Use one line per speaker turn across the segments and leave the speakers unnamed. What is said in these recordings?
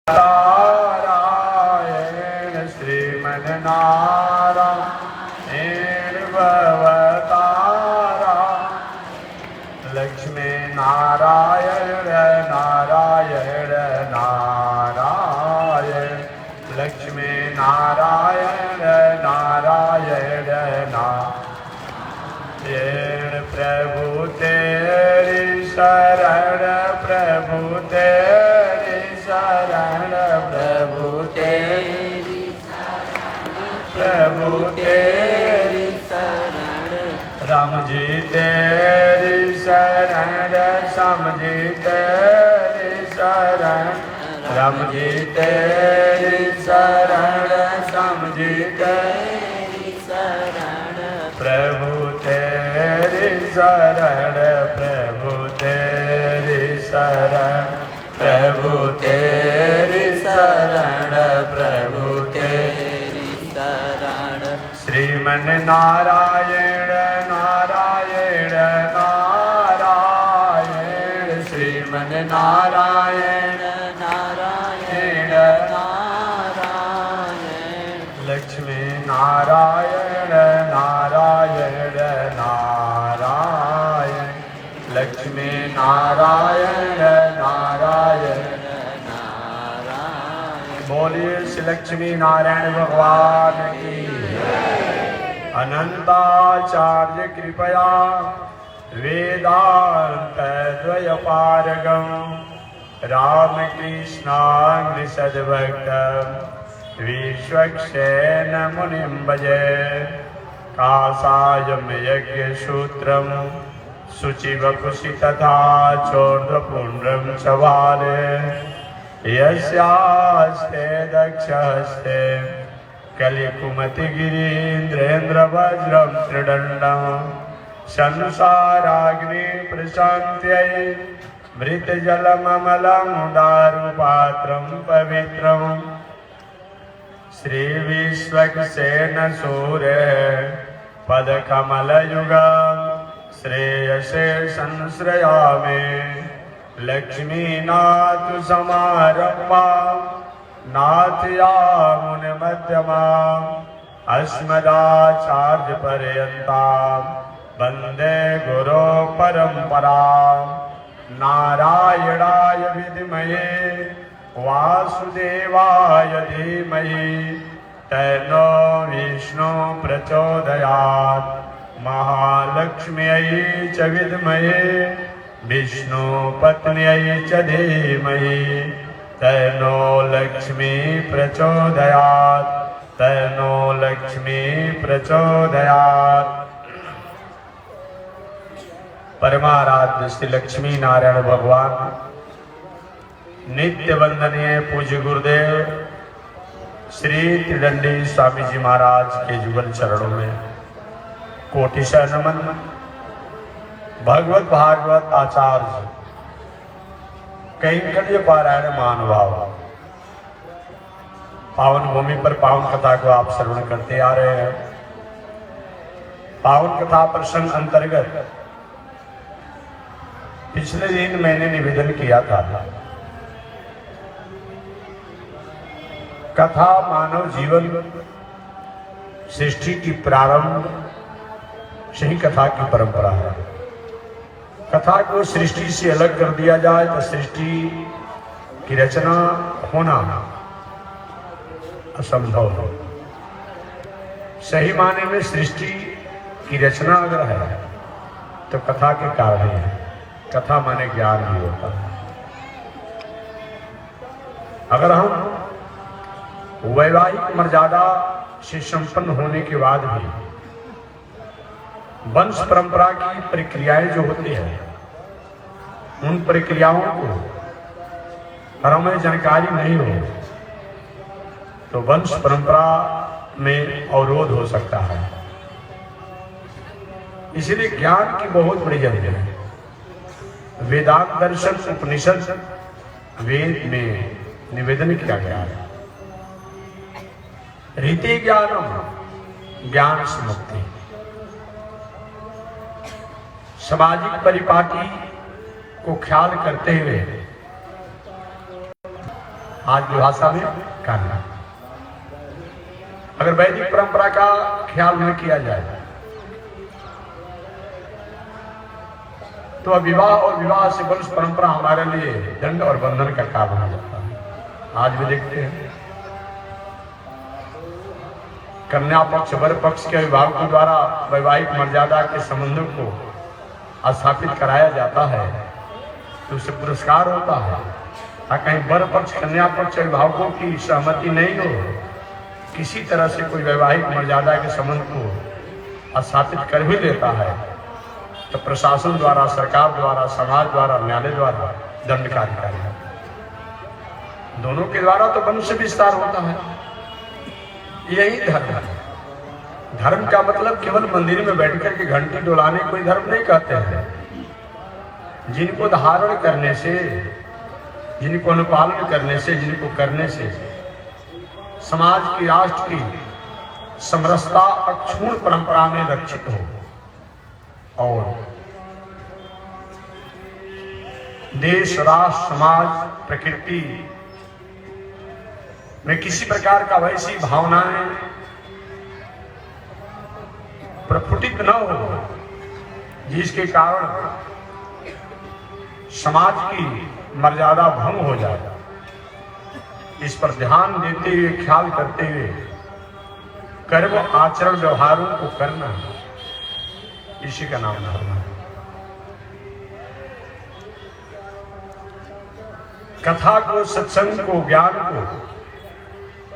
नारायण श्रीमन्नारायण भवतारा लक्ष्मी नारायण नारायण नारायण लक्ष्मी नारायण नारायण नारायण प्रभु तेरी शरण प्रभु तेरी शरण प्रभु तेरी प्रभु तेरी शरण राम जी तेरी शरण श्याम जी तेरी शरण राम जी तेरी शरण श्याम जी तेरी शरण प्रभु तेरी शरण प्रभु तेरी शरण प्रभु तेरी शरण प्रभु तेरी शरण श्रीमन नारायण नारायण नारायण श्रीमन नारायण नारायण नारायण लक्ष्मी नारायण नारायण नारायण लक्ष्मी नारायण नारायण नारायण बोलिए श्री लक्ष्मी नारायण भगवान की अनंताचार्य कृपया वेदांत द्वय पारगम रामकृष्णाग्नि सद्भक्त विश्वक्सेन मुनिं भजे कासायं यज्ञसूत्रं शुचिवपुषि तथा चोर्ध्वपुण्ड्रं च वाले यस्यास्ते दक्षहस्ते कलिकुमतिगिरीन्द्रेन्द्रवज्रं त्रिदण्डं संसाराग्नि प्रशान्त्यै मृतजलममलं दारुपात्रं पवित्रम् श्रीविश्वक्सेन सूर्य पदकमलयुगं श्रेयसे संश्रयामि लक्ष्मीनाथ समारम्भा नाथयामुनिमध्यमाम् अस्मदाचार्यपर्यन्तां वन्दे गुरो परम्पराम् नारायणाय विद्महे वासुदेवाय धीमहि तन्नो विष्णु प्रचोदयात् महालक्ष्म्यै च विद्महे विष्णुपत्न्यै च धीमहि तन्नो लक्ष्मी प्रचोदयात् तन्नो लक्ष्मी प्रचोदयात्। परमाराध्य श्री लक्ष्मी नारायण भगवान नित्य वंदनीय पूज्य गुरुदेव श्री त्रिदंडी स्वामी जी महाराज के जुगल चरणों में कोटिशः नमन। भगवत भागवत आचार्य कैंकर्य पारायण मानवाव पावन भूमि पर पावन कथा को आप श्रवण करते आ रहे हैं। पावन कथा प्रसंग अंतर्गत पिछले दिन मैंने निवेदन किया था कथा मानव जीवन सृष्टि की प्रारंभ से ही कथा की परंपरा है। कथा को सृष्टि से अलग कर दिया जाए तो सृष्टि की रचना होना असंभव है। सही माने में सृष्टि की रचना अगर है तो कथा के कारण है। कथा माने ज्ञान भी होता है। अगर हम वैवाहिक मर्यादा से संपन्न होने के बाद भी वंश परंपरा की प्रक्रियाएं जो होती है उन प्रक्रियाओं को और हमें जानकारी नहीं हो तो वंश परंपरा में अवरोध हो सकता है। इसलिए ज्ञान की बहुत बड़ी जरूरत है। वेदांत दर्शन उपनिषद वेद में निवेदन किया गया है रीति ज्ञानम ज्ञान से मुक्ति। सामाजिक परिपाटी को ख्याल करते हुए आज की भाषा में कन्या। अगर वैदिक परंपरा का ख्याल न किया जाए तो विवाह और विवाह से वंश परंपरा हमारे लिए दंड और बंधन का कारण हो जाता है। आज भी देखते हैं कन्या पक्ष वर पक्ष के अभिभावकों द्वारा वैवाहिक मर्यादा के संबंधों को स्थापित कराया जाता है तो उससे पुरस्कार होता है। कहीं वर पक्ष कन्या पक्ष अभिभावकों की सहमति नहीं हो, किसी तरह से कोई वैवाहिक मर्यादा के संबंध को स्थापित कर भी लेता है तो प्रशासन द्वारा, सरकार द्वारा, समाज द्वारा, न्यायालय द्वारा दंड कार्यकारी है। दोनों के द्वारा तो वंश विस्तार होता है। यही धर्म है। धर्म का मतलब केवल मंदिर में बैठकर के घंटी डोलाने कोई धर्म नहीं कहते हैं। जिनको धारण करने से, जिनको अनुपालन करने से, जिनको करने से समाज की, राष्ट्र की समरसता अक्षुण्ण परंपरा में रक्षित हो और देश, राष्ट्र, समाज, प्रकृति में किसी प्रकार का वैसी भावनाएं प्रफुटित न हो जिसके कारण समाज की मर्यादा भंग हो जाए। इस पर ध्यान देते हुए, ख्याल करते हुए कर्म, आचरण, व्यवहारों को करना, इसी का नाम धर्म है। कथा को, सत्संग को, ज्ञान को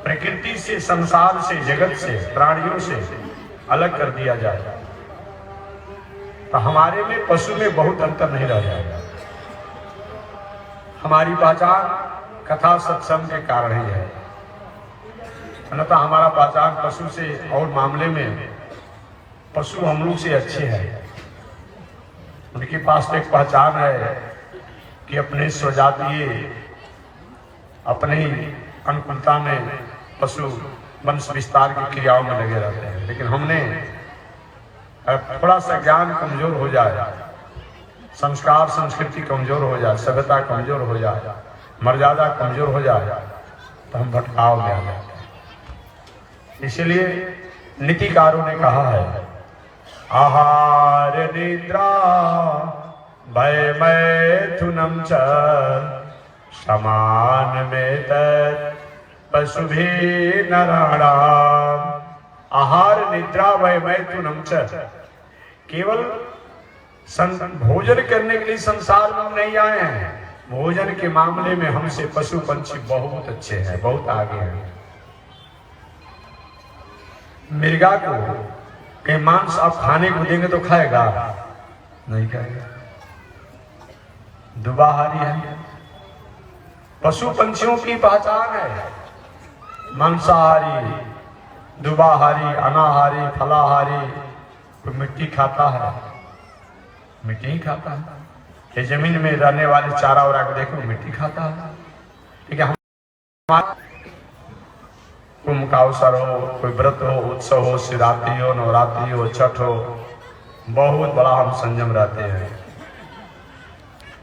प्रकृति से, संसार से, जगत से, प्राणियों से अलग कर दिया जाए तो हमारे में, पशु में बहुत अंतर नहीं रह जाएगा। हमारी पहचान कथा सत्संग के कारण ही है, अन्यथा हमारा पहचान पशु से और मामले में पशु हम लोग से अच्छे हैं। उनके पास एक पहचान है कि अपने स्वजातीय, अपनी अनुकूलता में पशु वंश विस्तार की क्रियाओं में लगे रहते हैं। लेकिन हमने थोड़ा सा ज्ञान कमजोर हो जाए, संस्कार संस्कृति कमजोर हो जाए, सभ्यता कमजोर हो जाए, मर्यादा कमजोर हो जाए तो हम भटकाव में आ जाते हैं। इसलिए नीतिकारों ने कहा है, आहार निद्रा भय मैथुनम च समान में तत् पशु भी नराणाम। आहार निद्रा भय मैथुनम च, केवल भोजन करने के लिए संसार में नहीं आए हैं, भोजन के मामले में हमसे पशु पंछी बहुत अच्छे हैं, बहुत आगे हैं। मिर्गा को कहीं मांस आप खाने को देंगे तो खाएगा? नहीं खाएगा, दुबाहारी है। पशु पंछियों की पहचान है मांसाहारी, दुबाहारी, अनाहारी, फलाहारी। कोई मिट्टी खाता है? मिट्टी ही खाता है। ये जमीन में रहने वाले चारा वारा को देखो, मिट्टी खाता है। ठीक है, हम कुंभ का अवसर हो, कोई व्रत हो, उत्सव हो, शिवरात्रि हो, नवरात्रि हो, छठ हो, बहुत बड़ा हम संयम रहते हैं।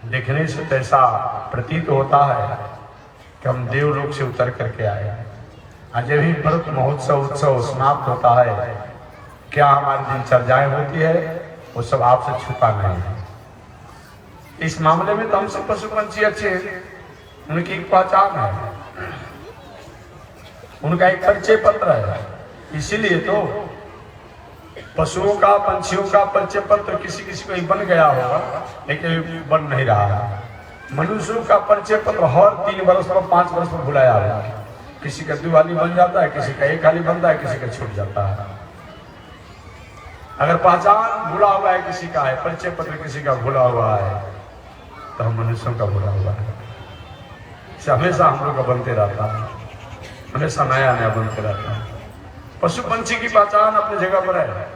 देखने से ऐसा प्रतीत होता है कि हम देवलोक से उतर करके आए हैं। जब ही व्रत महोत्सव उत्सव समाप्त होता है, क्या हमारी दिनचर्याएं होती है वो सब आपसे छुपा नहीं है। इस मामले में तो हमसे पशु पंछी अच्छे हैं, उनकी एक पहचान है, उनका एक परिचय पत्र है। इसीलिए तो पशुओं का, पंछियों का परिचय पत्र किसी किसी को बन गया होगा, लेकिन बन नहीं रहा है। मनुष्यों का परिचय पत्र हर 3 वर्ष पर, 5 वर्ष पर भुलाया है। किसी का 2 हाली बन जाता है, किसी का 1 हाली बनता है, किसी का छूट जाता है। अगर पहचान भूला हुआ है किसी का है, परिचय पत्र किसी का भूला हुआ है, तो हम मनुष्यों का भूला हुआ है। हमेशा हम लोग का बनते रहता है, हमेशा नया नया बनते रहता है। पशु पंछी की पहचान अपनी जगह पर है,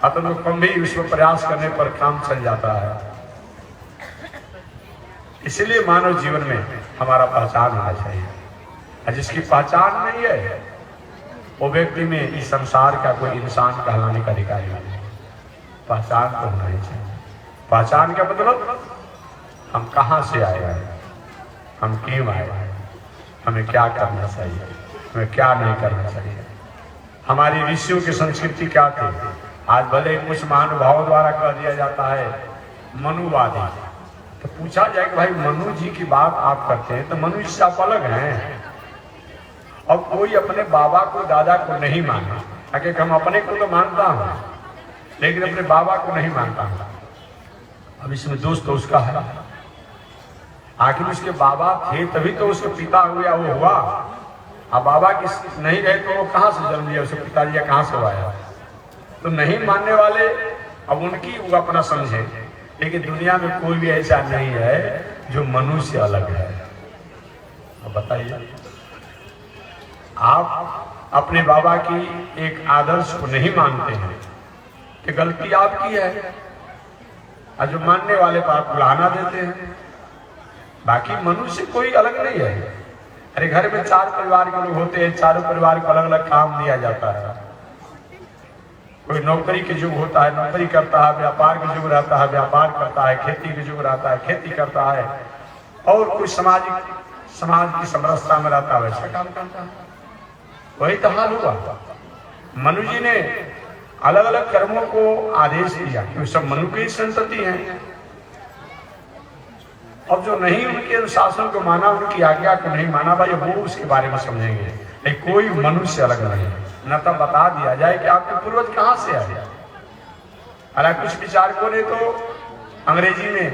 आत्म कम भी विश्व प्रयास करने पर काम चल जाता है। इसलिए मानव जीवन में हमारा पहचान होना चाहिए। जिसकी पहचान नहीं है वो व्यक्ति में इस संसार का कोई इंसान कहलाने का अधिकार नहीं। पहचान तो होना ही चाहिए। पहचान का मतलब हम कहाँ से आए हैं, हम क्यों आए हैं, हमें क्या करना चाहिए, हमें क्या नहीं करना चाहिए। हमारी ऋषियों की संस्कृति क्या थी। आज भले कुछ महानुभावों द्वारा कह दिया जाता है मनुवादी, तो पूछा जाए कि भाई मनु जी की बात आप करते हैं तो मनु जी से आप अलग हैं। अब कोई अपने बाबा को दादा को नहीं माना, आखिर हम अपने को तो मानता हूं लेकिन अपने बाबा को नहीं मानता हूं। अब इसमें दोष तो उसका है, आखिर उसके बाबा थे तभी तो उसके पिता हुआ वो हुआ। अब बाबा की नहीं रहे तो वो कहां से जन्म लिया, उसके पिताजी कहां से आया। तो नहीं मानने वाले अब उनकी वो अपना समझे, लेकिन दुनिया में कोई भी ऐसा नहीं है जो मनुष्य से अलग है। अब बताइए, आप अपने बाबा की एक आदर्श को नहीं मानते हैं कि गलती आपकी है, और जो मानने वाले पर आप बुलाना देते हैं। बाकी मनुष्य कोई अलग नहीं है। अरे घर में 4 परिवार के लोग होते हैं, चारों परिवार को अलग अलग काम दिया जाता है। कोई नौकरी के युग होता है, नौकरी करता है, व्यापार का युग रहता है, व्यापार करता है, खेती के युग रहता है, खेती करता है, और कोई समाज की समरसता में रहता है, वैसा काम करता है। वही तो हाल हुआ। मनु जी ने अलग अलग कर्मों को आदेश दिया क्योंकि सब मनु की संतति है। अब जो नहीं उनके अनुशासन को माना, उनकी आज्ञा को नहीं माना, भाई वो उसके बारे में समझेंगे। लेकिन कोई मनुष्य अलग नहीं, न तो बता दिया जाए कि आपके पूर्वज कहां से आए। अरे कुछ विचारकों ने तो अंग्रेजी में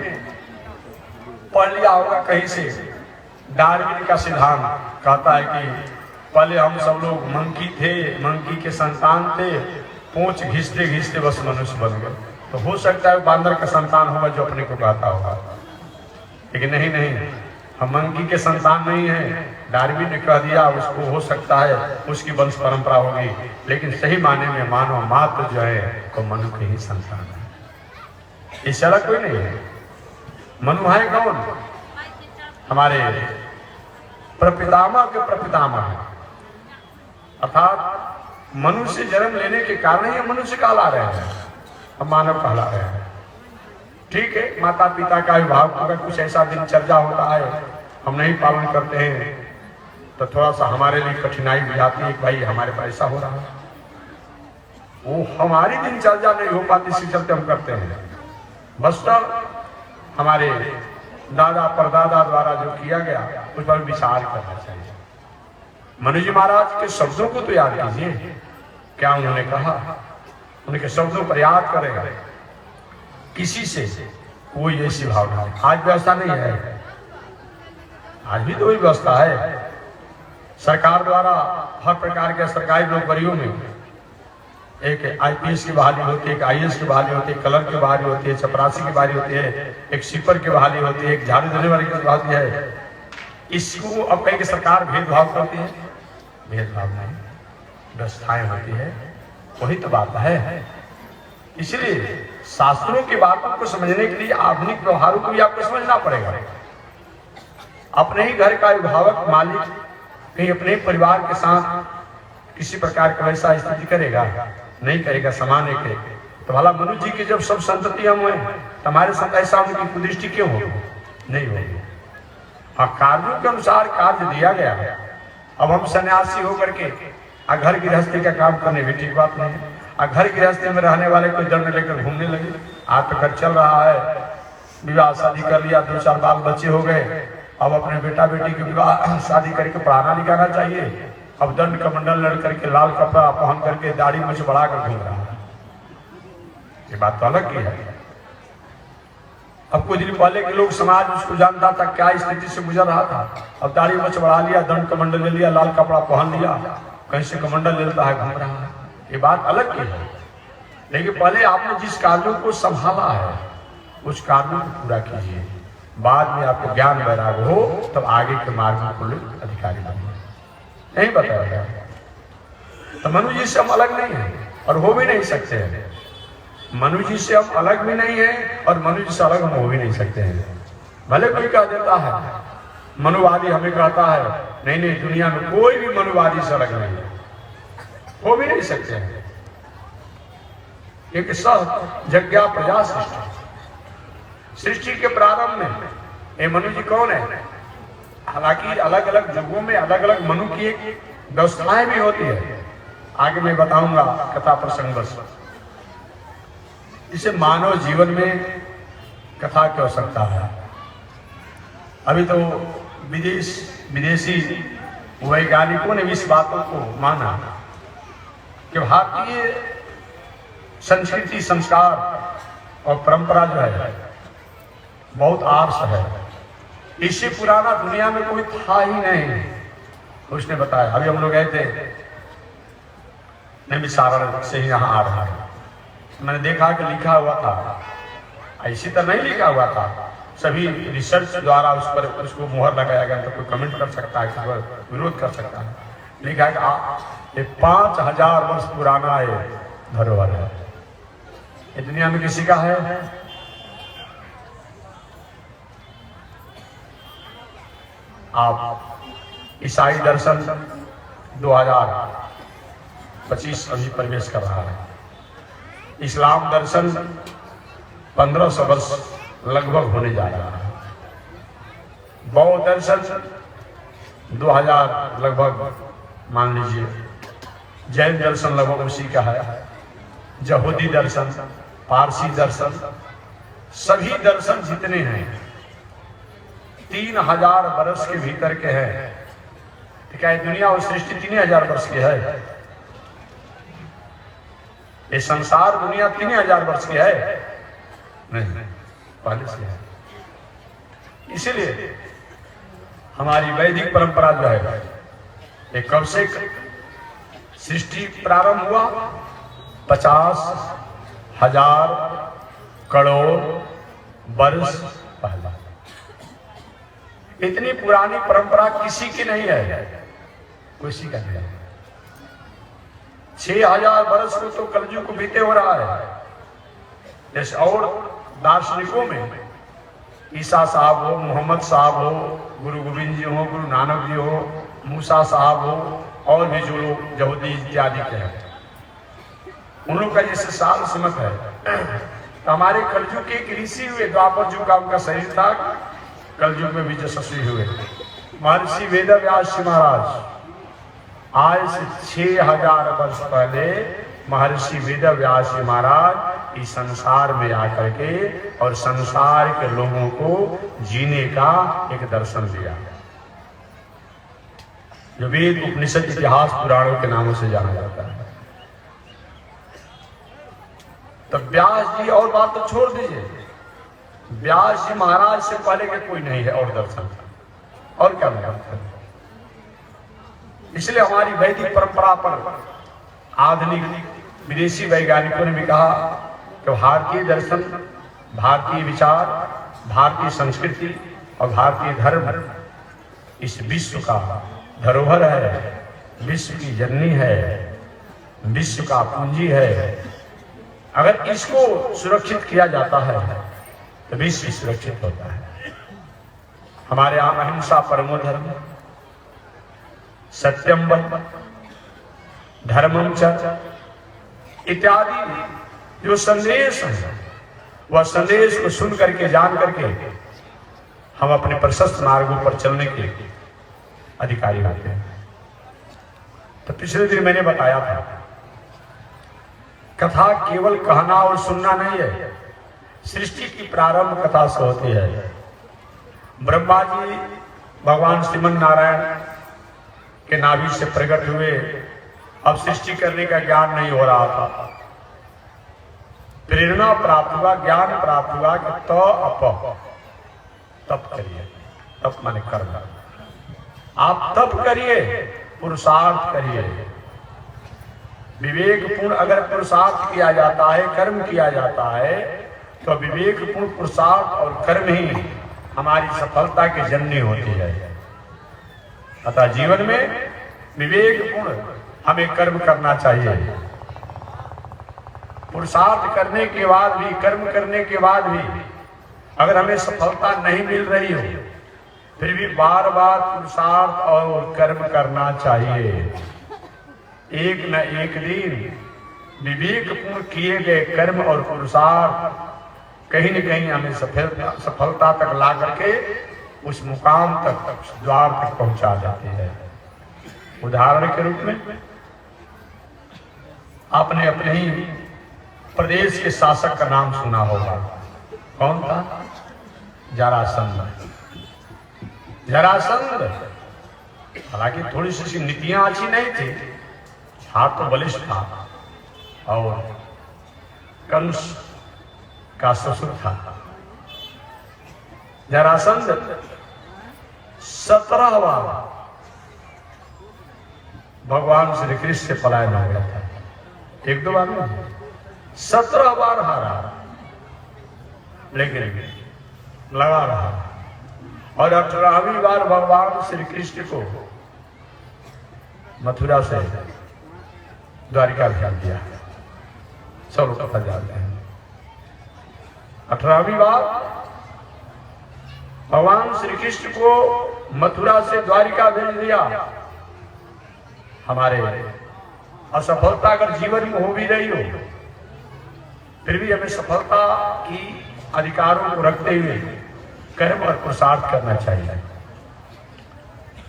पढ़ लिया होगा कहीं से, डार्विन का सिद्धांत कहता है कि पहले हम सब लोग मंकी थे, मंकी के संतान थे, पूंछ घिसते घिसते बस मनुष्य बन गए। तो हो सकता है बांदर का संतान होगा जो अपने को कहता होगा, लेकिन नहीं, हम मंकी के संतान नहीं हैं। डार्विन ने कह दिया, उसको हो सकता है उसकी वंश परंपरा होगी, लेकिन सही माने में मानव मात्र जो है वो मनु के ही संतान है। इससे अलग कोई नहीं है। मनु है कौन? हमारे प्रपितामह के प्रपितामह है, अर्थात मनुष्य जन्म लेने के कारण ही मनुष्य कहला रहे हैं, हम मानव कहला रहे हैं। ठीक है, माता पिता का अभिभावक अगर कुछ ऐसा दिनचर्या होता है हम नहीं पालन करते हैं तो थोड़ा सा हमारे लिए कठिनाई भी आती है कि भाई हमारे पास ऐसा हो रहा है। वो हमारी दिनचर्या नहीं हो पाती, इसी चलते हम करते हैं। बस हमारे दादा परदादा द्वारा जो किया गया उस पर विचार करना चाहिए। मनु जी महाराज के शब्दों को तो याद कीजिए, क्या उन्होंने कहा, उनके शब्दों पर याद करेगा। किसी से कोई ऐसी भावना आज व्यवस्था नहीं है, आज भी तो वही व्यवस्था है। सरकार द्वारा हर प्रकार के सरकारी नौकरियों में एक आईपीएस की बहाली होती है, एक आईएएस की बहाली होती है, कलर की बहाली होती है, चपरासी की बहाली होती है, एक सीपर की बहाली होती है, एक झाड़ू देने वाले की बहाली है। इसको अब कहीं की सरकार भेदभाव करती है? भेदभाव नहीं, व्यवस्थाएं होती है, वही तो बात है। इसलिए शास्त्रों की बातों को समझने के लिए आधुनिक व्यवहारों को भी आपको समझना पड़ेगा। अपने ही घर का अभिभावक मालिक कहीं अपने परिवार के साथ किसी प्रकार का वैसा स्थिति करेगा? नहीं करेगा, समाने के। तो भला मनु जी के जब सब संतति हम हुए तो हमारे साथ ऐसा उनकी कुदृष्टि क्यों हो? नहीं होगी। हाँ, कार्यों के अनुसार कार्य दिया गया। अब हम सन्यासी होकर के घर गृहस्थी का काम करने भी ठीक बात नहीं है। घर गृहस्थी में रहने वाले को दंड लेकर घूमने लगे। आज तो घर चल रहा है, विवाह शादी कर लिया, 2-4 बाल बच्चे हो गए, अब अपने बेटा बेटी के विवाह शादी करके पढ़ाना लिखाना चाहिए। अब दंड कमंडल लड़ करके लाल कपड़ा पहन करके दाढ़ी मुझ बढ़ा कर घूम रहा है। ये बात तो अलग की है। अब कुछ दिन पहले के लोग समाज उसको जानता था क्या स्थिति से गुजर रहा था। अब दाढ़ी मुझ बढ़ा लिया, दंड कमंडल ले लिया, लाल कपड़ा पहन लिया, कहीं से कमंडल लेता है, घूम रहा है। ये बात अलग की है। लेकिन पहले आपने जिस कार्यों को संभाला है उस कार्यों को पूरा कीजिए। बाद में आपको ज्ञान वैराग्य हो तब आगे के मार्ग में खुले अधिकारी बनिए। नहीं बताया तो मनु जी से हम अलग नहीं है और हो भी नहीं सकते हैं। मनु जी से हम अलग भी नहीं है और मनु जी से अलग हम हो भी नहीं सकते हैं। भले कोई कह देता है मनुवादी, हमें कहता है नहीं नहीं, दुनिया में कोई भी मनुवादी से अलग नहीं है, हो भी नहीं सकते हैं। एक सब जज्ञा प्रजा सृष्टि के प्रारंभ में ये मनु जी कौन है? हालांकि अलग अलग युगों में अलग अलग मनु की एक व्यवस्थाएं भी होती है, आगे मैं बताऊंगा कथा प्रसंग बस। इसे मानव जीवन में कथा की आवश्यकता है। अभी तो विदेशी वैज्ञानिकों ने भी इस बातों को माना कि भारतीय संस्कृति, संस्कार और परंपरा जो है बहुत आर्ष है, इससे पुराना दुनिया में कोई था ही नहीं। उसने बताया, अभी हम लोग गए थे नैमिषारण्य से यहाँ आ रहा है, मैंने देखा कि लिखा हुआ था, ऐसी तो नहीं लिखा हुआ था, सभी रिसर्च द्वारा उस पर उसको मुहर लगाया गया। तो कोई कमेंट कर सकता है, कोई विरोध कर सकता है। लिखा है कि ये 5000 वर्ष पुराना ये धरोहर है। ये दुनिया में किसी का है? आप ईसाई दर्शन 2025 अभी प्रवेश कर रहा है, इस्लाम दर्शन 1500 वर्ष लगभग होने जा रहा है, बौद्ध दर्शन 2000 लगभग मान लीजिए, जैन दर्शन लगभग उसी का है, यहूदी दर्शन, पारसी दर्शन, सभी दर्शन जितने हैं 3000 वर्ष के भीतर के हैं। तो क्या दुनिया और सृष्टि 3000 वर्ष की है? ये संसार दुनिया 3000 वर्ष की है? नहीं, पहले से है। इसीलिए हमारी वैदिक परंपरा जो है, ये कब से सृष्टि प्रारंभ हुआ? 50,000 करोड़ वर्ष पहले। इतनी पुरानी परंपरा किसी की नहीं है, किसी का नहीं है। 6000 वर्ष को तो कलयुग को बीते हो रहा है। जैसे और दार्शनिकों में ईसा साहब हो, मोहम्मद साहब हो, गुरु गोविंद जी हो, गुरु नानक जी हो, मूसा साहब हो, और भी जो लोग यहूदी इत्यादि के हैं, उन लोग का जैसे साल सीमत है। तो हमारे कलयुग के एक ऋषि हुए, द्वापर युग का उनका शरीर था, कलयुग में भी यशस्वी हुए महर्षि वेदव्यास महाराज। आज से 6000 वर्ष पहले महर्षि वेदव्यास महाराज इस संसार में आकर के और संसार के लोगों को जीने का एक दर्शन दिया, जो वेद, उपनिषद, इतिहास, पुराणों के नामों से जाना जाता है। तो व्यास जी, और बात तो छोड़ दीजिए, व्यास जी महाराज से पहले के कोई नहीं है और दर्शन, और क्या दर्शन। इसलिए हमारी वैदिक परंपरा पर आधुनिक विदेशी वैज्ञानिकों ने भी कहा कि भारतीय दर्शन, भारतीय विचार, भारतीय संस्कृति और भारतीय धर्म इस विश्व का धरोहर है, विश्व की जननी है, विश्व का पूंजी है। अगर इसको सुरक्षित किया जाता है तो विश्व सुरक्षित होता है। हमारे यहाँ अहिंसा परमो धर्म, सत्यम वद, धर्मम च इत्यादि जो संदेश है, वह संदेश को सुन करके, जान करके हम अपने प्रशस्त मार्गों पर चलने के अधिकारी होते हैं। तो पिछले दिन मैंने बताया था, कथा केवल कहना और सुनना नहीं है। सृष्टि की प्रारंभ कथा से होती है। ब्रह्मा जी भगवान श्रीमन नारायण के नाभि से प्रकट हुए। अब सृष्टि करने का ज्ञान नहीं हो रहा था, प्रेरणा प्राप्त हुआ, ज्ञान प्राप्त हुआ कि तप करिए। तप माने कर्म। आप तप करिए, पुरुषार्थ करिए। विवेकपूर्ण अगर पुरुषार्थ किया जाता है, कर्म किया जाता है, तो विवेकपूर्ण पुरुषार्थ और कर्म ही हमारी सफलता की जननी होती है। अतः जीवन में विवेकपूर्ण हमें कर्म करना चाहिए। पुरुषार्थ करने के बाद भी, कर्म करने के बाद भी अगर हमें सफलता नहीं मिल रही हो, फिर भी बार बार पुरुषार्थ और कर्म करना चाहिए। एक न एक दिन विवेकपूर्ण किए गए कर्म और पुरुषार्थ कहीं न कहीं हमें सफलता तक ला करके उस मुकाम तक, उस द्वार तक पहुंचा देती है। उदाहरण के रूप में आपने अपने ही प्रदेश के शासक का नाम सुना होगा। कौन था? जरासंध। जरासंध हालांकि थोड़ी सी नीतियां अच्छी नहीं थी, हाथ तो बलिष्ठ था, और कंस का ससुर था। जरासंध 17 बार भगवान श्री कृष्ण से पलायन हो गया था। एक दो बार नहीं, 17 बार हारा, लेकिन लगा रहा, और 18वीं बार भगवान श्री कृष्ण को मथुरा से द्वारिका भेज दिया। सब लोग पता जाते हैं। 18वीं बार भगवान श्री कृष्ण को मथुरा से द्वारिका भेज दिया। हमारे असफलता अगर जीवन में हो भी रही हो, फिर भी हमें सफलता की अधिकारों को रखते हुए कर्म और पुरुषार्थ करना चाहिए।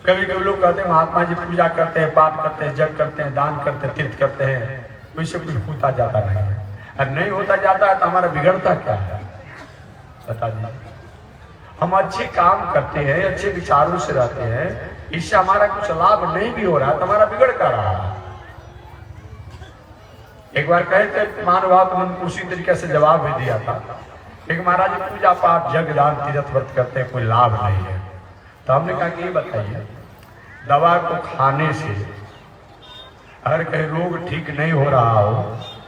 कभी कभी लोग कहते हैं महात्मा जी पूजा करते हैं, पाठ करते हैं, जप करते हैं, दान करते हैं, तीर्थ करते हैं, वैसे कुछ होता जाता नहीं है। और नहीं होता जाता है तो हमारा बिगड़ता क्या है? बता दीजिए। हम अच्छे काम करते हैं, अच्छे विचारों से रहते हैं, इससे हमारा कुछ लाभ नहीं भी हो रहा है तो हमारा बिगड़ क्या रहा है? एक बार कहे थे महानुभाव, तो उनको उसी तरीके से जवाब भी दिया था। एक महाराज पूजा पाठ जग दान तीर्थ व्रत करते हैं, कोई लाभ नहीं है। तो हमने कहा कि ये बताइए, दवा को खाने से अगर कहीं रोग ठीक नहीं हो रहा हो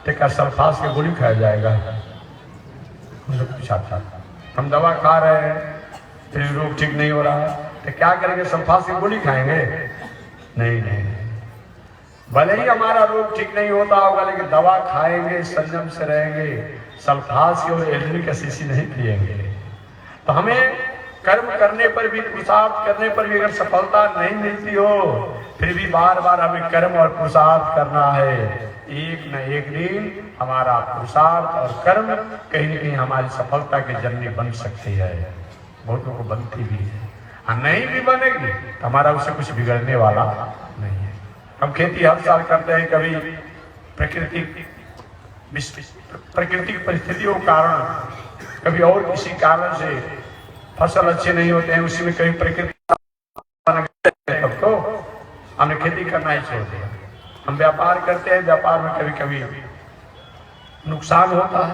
तो क्या सल्फास की गोली खाया जाएगा? हम लोग पूछा था, हम दवा खा रहे हैं फिर रोग ठीक नहीं हो रहा है तो क्या करेंगे? सल्फास की गोली खाएंगे? नहीं नहीं, भले ही हमारा रोग ठीक नहीं होता होगा लेकिन दवा खाएंगे, संयम से रहेंगे, सल्फास की और एल्ड्रिक एसिड नहीं पिएंगे। तो हमें कर्म करने पर भी, पुरुषार्थ करने पर भी अगर सफलता नहीं मिलती हो, फिर भी बार बार हमें कर्म और पुरुषार्थ करना है। एक न एक दिन हमारा पुरुषार्थ और कर्म कहीं न कहीं हमारी सफलता की जननी बन सकती है। बहुतों को बनती भी है, और नहीं भी बनेगी तो हमारा उससे कुछ बिगड़ने वाला नहीं है। हम खेती हर साल करते हैं, कभी प्राकृतिक परिस्थितियों के कारण, कभी और किसी कारण से फसल अच्छे नहीं होते हैं, उसी में कभी प्रकृति तब तो हमने खेती करना ही छोड़ दिया। हम व्यापार करते हैं, व्यापार में कभी कभी नुकसान होता है,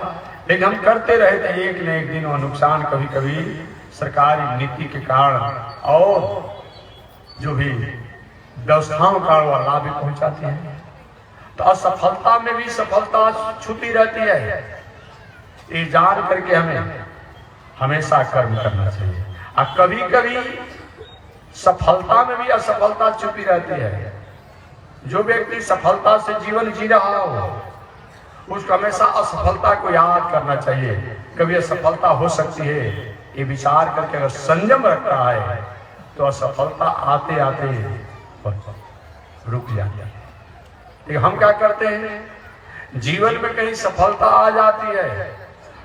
लेकिन हम करते रहते हैं। एक न एक दिन वो नुकसान कभी कभी सरकारी नीति के कारण और जो भी व्यवस्थाओं का वो लाभ भी पहुंचाते हैं। तो असफलता में भी सफलता छुपी रहती है। ये जान करके हमें हमेशा कर्म करना चाहिए। और कभी कभी सफलता में भी असफलता छुपी रहती है। जो व्यक्ति सफलता से जीवन जी रहा हो उसको हमेशा असफलता को याद करना चाहिए। कभी असफलता हो सकती है, ये विचार करके अगर संयम रखता है तो असफलता आते आते रुक जाती है। लेकिन हम क्या करते हैं, जीवन में कहीं सफलता आ जाती है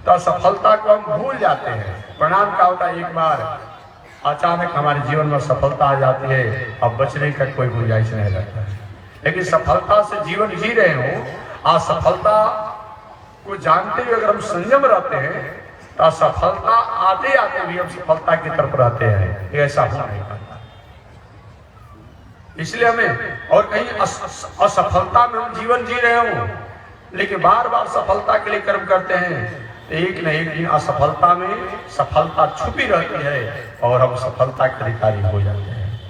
तो असफलता को हम भूल जाते हैं। परिणाम क्या होता है, एक बार अचानक हमारे जीवन में सफलता आ जाती है, अब बचने का कोई गुंजाइश नहीं रहता है। लेकिन सफलता से जीवन जी रहे हो, असफलता को जानते हुए अगर हम संयम रहते हैं तो असफलता आते आते भी हम सफलता की तरफ रहते हैं। ऐसा हो नहीं पाता। इसलिए हमें, और कहीं असफलता में हम जीवन जी रहे हो लेकिन बार बार सफलता के लिए कर्म करते हैं, एक न एक दिन असफलता में सफलता छुपी रहती है और हम सफलता के अधिकारी हो जाते हैं।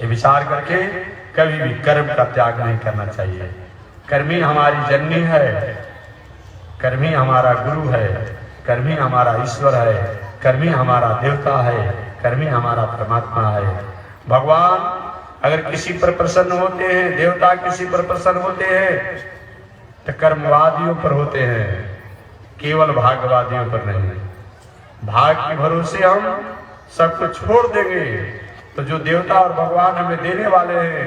ये विचार करके कभी भी कर्म का त्याग नहीं करना चाहिए। कर्मी हमारी जननी है, कर्मी हमारा गुरु है, कर्मी हमारा ईश्वर है, कर्मी हमारा देवता है, कर्मी हमारा परमात्मा है। भगवान अगर किसी पर प्रसन्न होते हैं, देवता किसी पर प्रसन्न होते हैं तो कर्मवादियों पर होते हैं, केवल भाग्यवादियों पर नहीं। भाग के भरोसे हम सब कुछ छोड़ देंगे तो जो देवता और भगवान हमें देने वाले हैं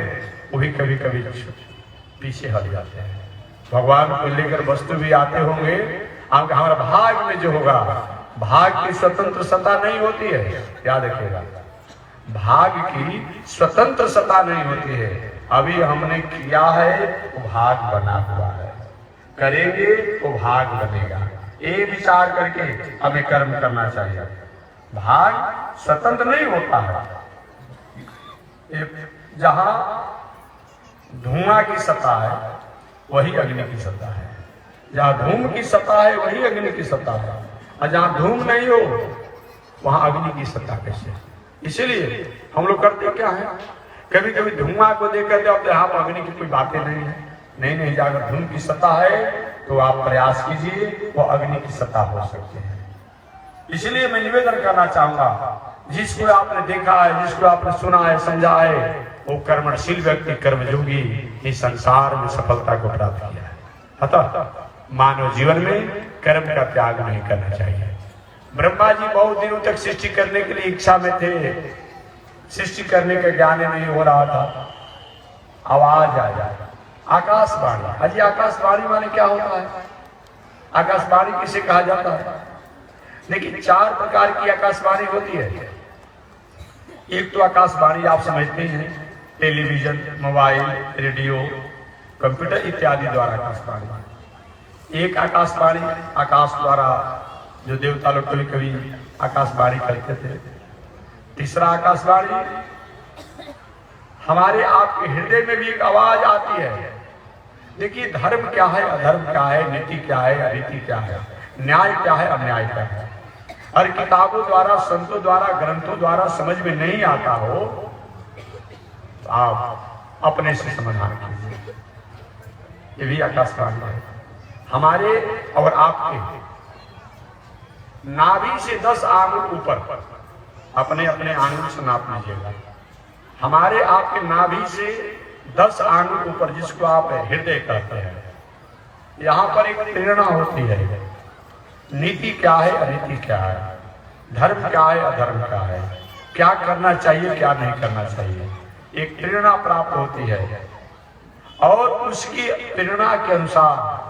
वो भी कभी कभी पीछे हट जाते हैं। भगवान को लेकर वस्तु भी आते होंगे, हमारा भाग में जो होगा भाग की स्वतंत्र सत्ता नहीं होती है, याद रखिएगा। भाग की स्वतंत्र सत्ता नहीं होती है। अभी हमने किया है वो भाग बना हुआ है, करेंगे वो भाग बनेगा। ये विचार करके हमें कर्म करना चाहिए। भाग स्वतंत्र नहीं होता है। जहां धुआं की सत्ता है वही अग्नि की सत्ता है, जहां धूम की सत्ता है वही अग्नि की सत्ता है, और जहां धूम नहीं हो वहां अग्नि की सत्ता कैसे? इसीलिए हम लोग करते क्या है, कभी कभी धुआं को देख करके अपने आप अग्नि की कोई बातें नहीं है। नहीं, अगर धूम की सत्ता है तो आप प्रयास कीजिए, वो अग्नि की सत्ता हो सकती है। इसलिए मैं निवेदन करना चाहूंगा, जिसको आपने देखा है, जिसको आपने सुना है, समझा है, वो कर्मशील व्यक्ति, कर्मयोगी इस संसार में सफलता को प्राप्त किया है। अतः मानव जीवन में कर्म का त्याग नहीं करना चाहिए। ब्रह्मा जी बहुत दिनों तक सृष्टि करने के लिए इच्छा में थे, सृष्टि करने का ज्ञान नहीं हो रहा था। आवाज आ जाए, आकाशवाणी। अजी आकाशवाणी माने क्या होता है? आकाशवाणी किसे कहा जाता है? देखिए, 4 प्रकार की आकाशवाणी होती है। एक तो आकाशवाणी आप समझते हैं, टेलीविजन, मोबाइल, रेडियो, कंप्यूटर इत्यादि द्वारा आकाशवाणी। एक आकाशवाणी आकाश द्वारा, जो देवता लोग कभी कभी आकाशवाणी करते थे। तीसरा आकाशवाणी हमारे आपके हृदय में भी एक आवाज आती है। देखिए, धर्म क्या है, अधर्म क्या है, नीति क्या है, अनीति क्या है, न्याय क्या है, अन्याय क्या है, और किताबों द्वारा, संतों द्वारा, ग्रंथों द्वारा समझ में नहीं आता हो तो आप अपने से समाधान कीजिए। ये भी आकाशवाणी है। हमारे और आपके नाभि से 10 आंगुल ऊपर अपने अपने आंगुल से नाप लीजिएगा। हमारे आपके नाभि से 10 आंगुल ऊपर, जिसको आप हृदय कहते हैं, यहाँ पर एक प्रेरणा होती है। नीति क्या है, अनीति क्या है, धर्म क्या है, अधर्म क्या है, क्या करना चाहिए, क्या नहीं करना चाहिए, एक प्रेरणा प्राप्त होती है। और उसकी प्रेरणा के अनुसार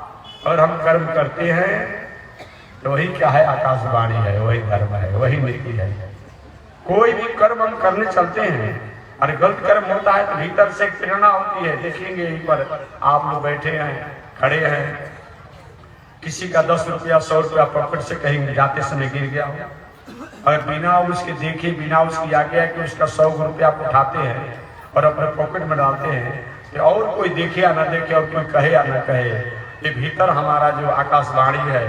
अगर हम कर्म करते हैं तो वही क्या है, आकाशवाणी है, वही धर्म है, वही नीति है। कोई भी कर्म हम करने चलते हैं और गलत कर्म होता है तो भीतर से एक प्रेरणा होती है। देखेंगे यहीं पर आप लोग बैठे हैं, खड़े हैं, किसी का 10 रुपया 100 रुपया पॉकेट से कहीं जाते समय गिर गया, और बिना उसके देखे, बिना उसकी आज्ञा कि उसका 100 रुपया आप उठाते हैं और अपने पॉकेट में डालते हैं, और कोई देखे या न देखे और कोई कहे या न कहे, ये भीतर हमारा जो आकाशवाणी है,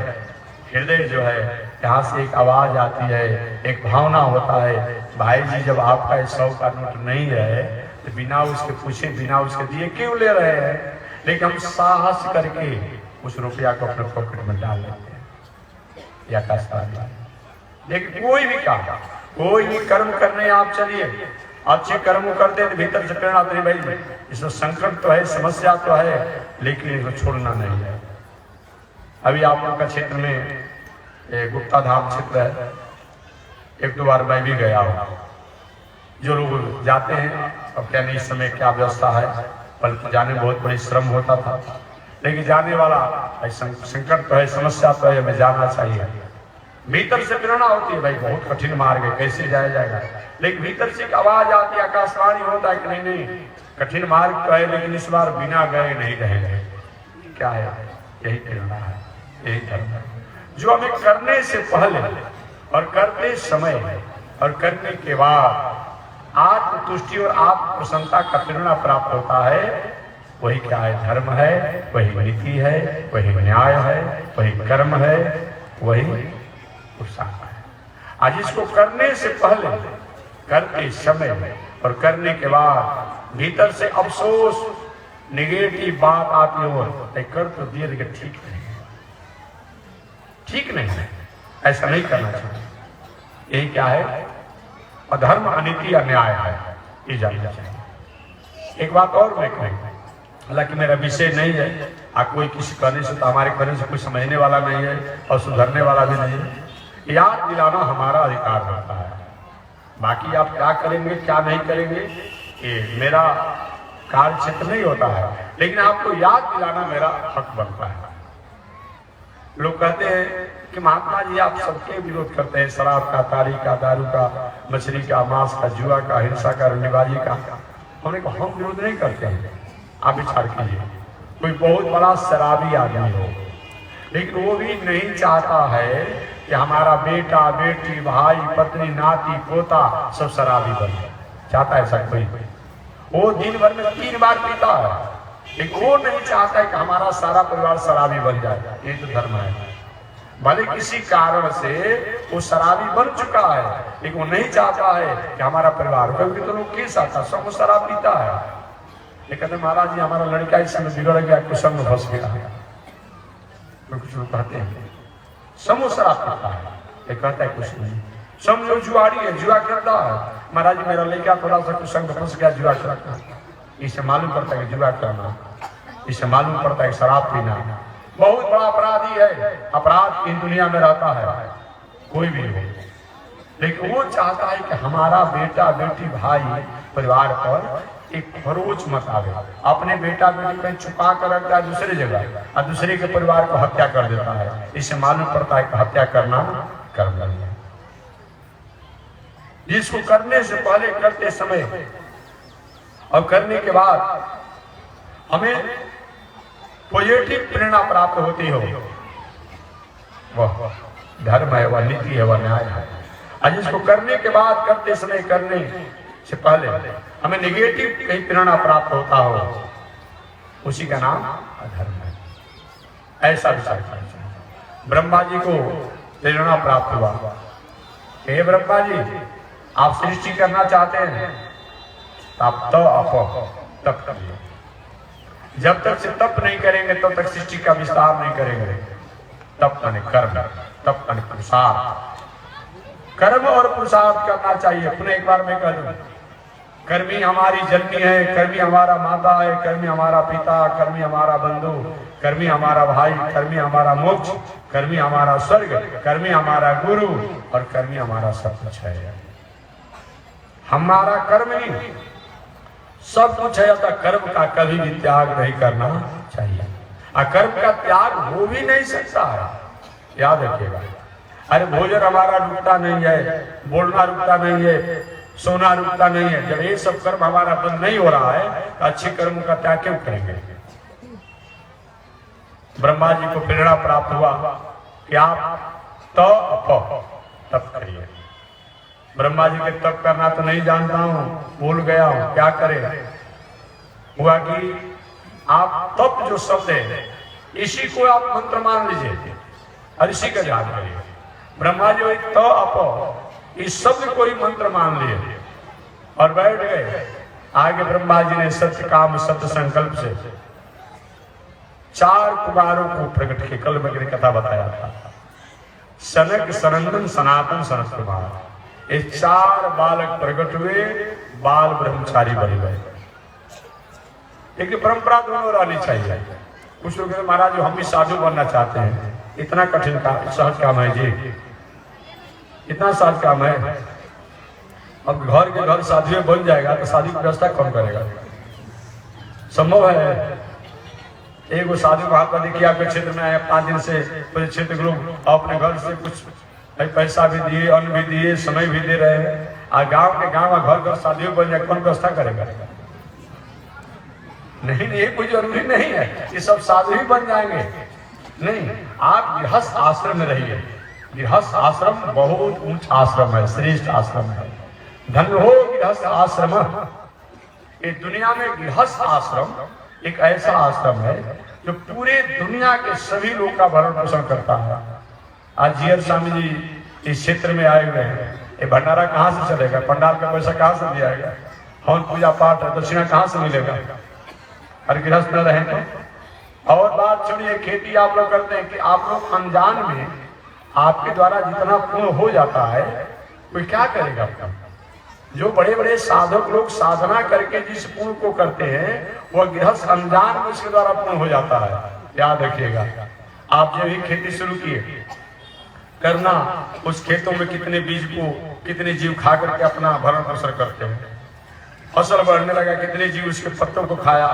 हृदय जो है, यहाँ से एक आवाज आती है, एक भावना होता है, भाई जी जब आपका 100 का नोट नहीं है तो बिना उसके पूछे, बिना उसके दिए क्यों ले रहे हैं? लेकिन हम साहस करके उस रुपया को अपने पॉकेट में डाल लेते हैं। यह आकाशवाणी। लेकिन कोई भी काम, कोई भी कर्म करने आप चलिए, अच्छे कर्म करते हैं तो भीतर से प्रेरणा आती है, भाई इसमें संकट तो है, समस्या तो है, लेकिन इसको छोड़ना नहीं है। अभी आप लोग का क्षेत्र में गुप्ता धाम क्षेत्र है, 1-2 बार मैं भी गया हूँ। जो लोग जाते हैं, अब क्या नहीं, इस समय क्या व्यवस्था है, बल्कि जाने बहुत बड़ी श्रम होता था, लेकिन जाने वाला संकट तो है, समस्या तो है, हमें जाना चाहिए। भीतर से प्रेरणा होती है, भाई बहुत कठिन मार्ग है, कैसे जाया जाएगा, लेकिन भीतर से एक आवाज आती है, आकाशवाणी होता है कि नहीं, कठिन मार्ग तो है, लेकिन इस बार बिना गए नहीं रहेंगे। क्या है? यही प्रेरणा है, यही धर्म है, जो हमें करने से पहले और करते समय और करने के बाद आत्मतुष्टि और आत्म प्रसन्नता का प्रेरणा प्राप्त होता है। वही क्या है? धर्म है, वही नीति है, वही न्याय है, वही कर्म है, वही उत्साह है। आज इसको करने से पहले, करते समय और करने के बाद भीतर से अफसोस, निगेटिव बात आती हो, कर तो दिए लेकिन ठीक नहीं, ठीक नहीं है, ऐसा नहीं करना चाहिए। यही क्या है? अधर्म, अनीति, अन्याय है, ये जानना चाहिए। एक बात और मैं कहूँ, हालांकि मेरा विषय नहीं है, आप कोई किसी कहने से, तो हमारे कहने से कोई समझने वाला नहीं है और सुधरने वाला भी नहीं है। याद दिलाना हमारा अधिकार होता है। बाकी आप क्या करेंगे, क्या नहीं करेंगे, ये मेरा कार्य क्षेत्र नहीं होता है, लेकिन आपको याद दिलाना मेरा हक बनता है। लोग कहते हैं कि महात्मा जी आप सबके विरोध करते हैं, शराब का, तारी का, दारू का, मछली का, मांस का, जुआ का, हिंसा का, रंगबाजी का। हमने कहा हम विरोध नहीं करते हैं। आप विचार कीजिए, कोई बहुत बड़ा शराबी आदमी हो, लेकिन वो भी नहीं चाहता है कि हमारा बेटा, बेटी, भाई, पत्नी, नाती, पोता सब शराबी बन जाए। चाहता है ऐसा कोई? वो दिन भर में 3 बार पीता है, लेकिन वो नहीं चाहता है कि हमारा सारा परिवार शराबी बन जाए। ये तो धर्म है। भले किसी कारण से वो शराबी बन चुका है, लेकिन वो नहीं चाहता है कि हमारा परिवार, क्योंकि तो लोग केस आता सब शराब पीता है। ये कहते महाराज जी हमारा लड़का इसमें बिगड़ गया, कुसंग में फंस गया। कुछ लोग कहते हैं समूह शराब पीता है, ये कहता है कुछ नहीं। समझो जुआरी है, जुआ खेलता है, महाराज जी मेरा लड़का थोड़ा सा कुसंग में फंस गया, जुआ खेलता। इससे मालूम पड़ता है कि जुआ करना, इससे मालूम पड़ता है शराब पीना बहुत बड़ा अपराधी है। अपराध इन दुनिया में रहता है कोई भी हो, लेकिन वो चाहता है कि हमारा बेटा, बेटी, भाई, परिवार पर एक खरोच मत आवे। अपने बेटा बेटी कहीं छुपा कर रखता है दूसरी जगह, और दूसरे के परिवार को हत्या कर देता है। इससे मालूम पड़ता है कि हत्या करना कर्म है, जिसको करने से पहले, करते समय और करने के बाद हमें पॉजिटिव प्रेरणा प्राप्त होती हो, वह धर्म है, वह नीति है, वह न्याय है। और जिसको करने के बाद, करते समय, करने से पहले हमें नेगेटिव कहीं प्रेरणा प्राप्त होता हो, उसी का नाम अधर्म है। ऐसा विचार करना चाहिए। ब्रह्मा जी को प्रेरणा प्राप्त हुआ, हे ब्रह्मा जी आप सृष्टि करना चाहते हैं, आप तप करिए। जब तक से तप नहीं करेंगे तब तक सृष्टि का विस्तार नहीं करेंगे। तप माने कर्म, तप माने पुरुषार्थ। कर्म और पुरुषार्थ करना चाहिए। पुनः एक बार मैं कह दूं, कर्मी हमारी जननी है, कर्मी हमारा माता है, कर्मी हमारा पिता, कर्मी हमारा बंधु, कर्मी हमारा भाई, कर्मी हमारा मोक्ष, कर्मी हमारा स्वर्ग, कर्मी हमारा गुरु और कर्मी हमारा सब कुछ है। हमारा कर्म ही सब कुछ है, अतः कर्म का कभी भी त्याग नहीं करना चाहिए। और कर्म का त्याग हो भी नहीं सकता है, याद रखिएगा। अरे भोजन हमारा रुकता नहीं है, बोलना रुकता नहीं है, सोना रुकता नहीं है। जब ये सब कर्म हमारा बंद नहीं हो रहा है तो अच्छे कर्म का त्याग क्यों करेंगे? ब्रह्मा जी को प्रेरणा प्राप्त हुआ कि आप तप करिए। ब्रह्मा जी के तप करना तो नहीं जानता हूं, भूल गया हूं, क्या करे? हुआ कि आप तप जो शब्द है इसी को आप मंत्र मान लीजिए और इसी का याद करिए। ब्रह्मा जी तप इस शब्द को ही मंत्र मान लिए और बैठ गए। आगे ब्रह्मा जी ने सत्य काम सत्य संकल्प से 4 कुमारों को प्रकट किए। कल मैं कथा बताया था, सनक, सनंदन, सनातन, सनत कुमार। ये 4 बालक प्रकट हुए, बाल ब्रह्मचारी बन गए। लेकिन परंपरा दोनों रहनी चाहिए। कुछ लोग महाराज हम भी साधु बनना चाहते हैं, इतना कठिन काम, सहज काम है जी, इतना सहज काम है। अब घर के घर साधु बन जाएगा तो शादी की व्यवस्था कौन करेगा? संभव है? एक वो साधु महात्मा देखिए आपके क्षेत्र में आए, 5 दिन से पूरे क्षेत्र के लोग अपने घर से कुछ पैसा भी दिए, अन्न भी दिए, समय भी दे रहे हैं। और गांव के गांव घर घर साधु बन जाए, कौन व्यवस्था करेगा? नहीं, ये कोई जरूरी नहीं है ये सब साधु ही बन जाएंगे। नहीं, आप गृहस्थ आश्रम में रहिए। गृहस्थ आश्रम बहुत ऊंच आश्रम है, श्रेष्ठ आश्रम है। धन हो गृहस्थ आश्रम। ये दुनिया में गृहस्थ आश्रम एक ऐसा आश्रम है जो पूरे दुनिया के सभी लोग का भरण पोषण करता है। आज जीयर स्वामी जी इस क्षेत्र में आए हुए हैं, ये भंडारा कहाँ से चलेगा? पंडाल का पैसा कहाँ से दिया जाएगा? हवन पूजा पाठ दक्षिणा कहाँ से मिलेगा? और गृहस्थ न रहे तो। और बात छोड़िए, खेती आप लोग करते हैं कि आप लोग अनजान में आपके द्वारा जितना पुण्य हो जाता है कोई क्या करेगा? जो बड़े बड़े साधक लोग साधना करके जिस पुण्य को करते हैं वह गृहस्थ अनजान में उसके द्वारा पुण्य हो जाता है। याद रखिएगा, आप जब ही खेती शुरू किए करना, उस खेतों में कितने बीज को कितने जीव खा करके अपना भरण पोषण करते हैं। फसल बढ़ने लगा, कितने जीव उसके पत्तों को खाया,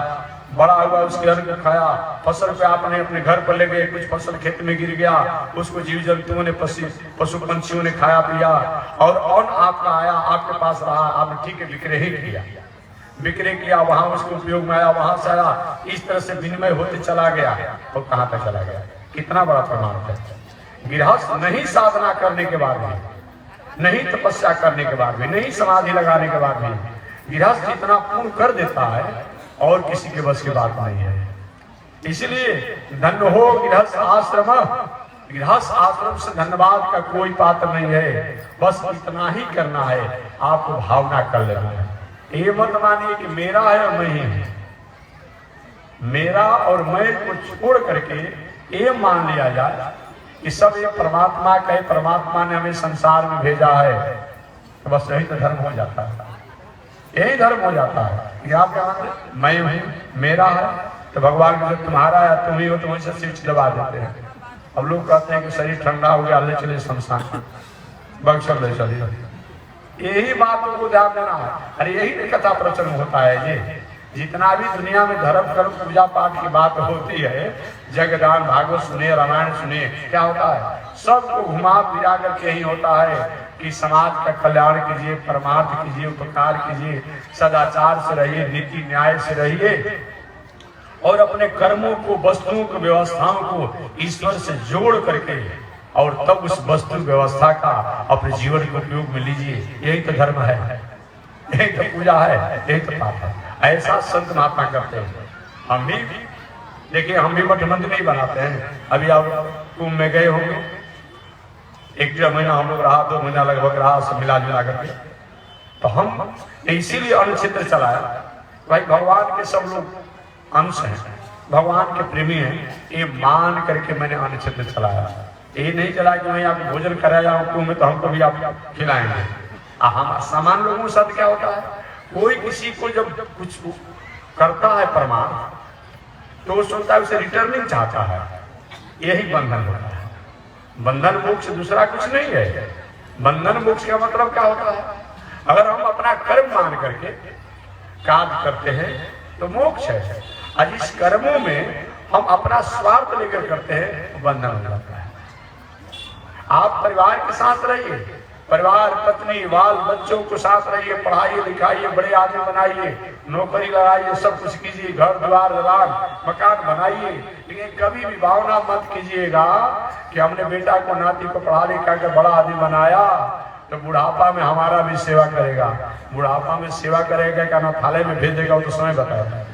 बड़ा हुआ, उसके अन्न खाया, फसल पे आपने अपने घर पर ले गए, कुछ फसल खेत में गिर गया, उसको जीव जंतुओं ने पशु पंछियों ने खाया पिया, और अन्न आपका आया, आपके पास रहा, आपने ठीक है विक्रय ही किया, विक्रय किया, वहां उसके उपयोग में आया, वहां से आया, इस तरह से विनिमय होते चला गया। तो कहाँ तक चला गया? कितना बड़ा प्रमाण है। गृहस्थ नहीं साधना करने के बाद भी, नहीं तपस्या करने के बाद भी, नहीं समाधि लगाने के बाद भी गृहस्थ इतना पूर्ण कर देता है और किसी के बस की बात नहीं है। इसलिए धन्य हो गृहस्थ आश्रम। गृहस्थ आश्रम से धन्यवाद का कोई पात्र नहीं है, बस इतना ही करना है, आपको भावना कर लेना है। ये मत मानिए कि मेरा है और मैं ही हूं, मेरा और मैं को छोड़ करके ये मान लिया जाए कि सब ये परमात्मा का है, परमात्मा ने हमें संसार में भेजा है, तो बस यही तो धर्म हो जाता है, यही धर्म हो जाता है कि आप क्या मानते, मैं हूं, मेरा है, तो भगवान को जब तुम्हारा है, तुम ही हो, तुम से सिर दबा देते हैं। अब लोग कहते हैं कि शरीर ठंडा हो गया, ले चले शमशान, बक्सर ले चलिए, यही बातों को ध्यान देना है। अरे यही कथा प्रवचन होता है जी। जितना भी दुनिया में धर्म कर्म पूजा पाठ की बात होती है, जगदान भागवत सुनिए, रामायण सुनिए, क्या होता है? सबको घुमा फिरा करके ही होता है कि समाज का कल्याण कीजिए, परमार्थ कीजिए, उपकार कीजिए, सदाचार से रहिए, नीति न्याय से रहिए, और अपने कर्मों को, वस्तुओं को, व्यवस्थाओं को ईश्वर से जोड़ करके और तब उस वस्तु व्यवस्था का अपने जीवन के उपयोग में लीजिए। यही तो धर्म है, यही तो पूजा है, यही तो पाप है। ऐसा संत महात्मा करते हैं। हम भी देखिए, हम भी मठ मंदिर नहीं बनाते हैं। अभी आप कुंभ में गए होंगे, 1-1.5 महीना हम लोग रहा, 2 महीना लगभग रहा, सब मिला जुला करके। तो हम इसीलिए अन्न क्षेत्र चलाया, भाई भगवान के सब लोग अंश हैं, भगवान के प्रेमी हैं, ये मान करके मैंने अन्न क्षेत्र चलाया। ये नहीं चला कि मैं आपको भोजन कराया हूँ में, तो हमको भी आप खिलाएंगे। हम सामान्य लोगों के साथ क्या होता है, कोई किसी को जब कुछ करता है प्रमाण, तो वो सोचता है उसे रिटर्निंग चाहता है। यही बंधन होता है। बंधन मोक्ष दूसरा कुछ नहीं है। बंधन मोक्ष का मतलब क्या होता है? अगर हम अपना कर्म मान करके कार्य करते हैं तो मोक्ष है, और इस कर्मों में हम अपना स्वार्थ लेकर करते हैं तो बंधन हो जाता है। आप परिवार के साथ रहिए, परिवार, पत्नी, बाल बच्चों को साथ रहिए, पढ़ाइए लिखाइए, बड़े आदमी बनाइए, नौकरी लगाइए, सब कुछ कीजिए, घर द्वार मकान बनाइए, लेकिन कभी भी भावना मत कीजिएगा कि हमने बेटा को, नाती को पढ़ा लिखा के बड़ा आदमी बनाया तो बुढ़ापा में हमारा भी सेवा करेगा। बुढ़ापा में सेवा करेगा क्या ना थाले में भेज देगा, वो तो समय बताएगा।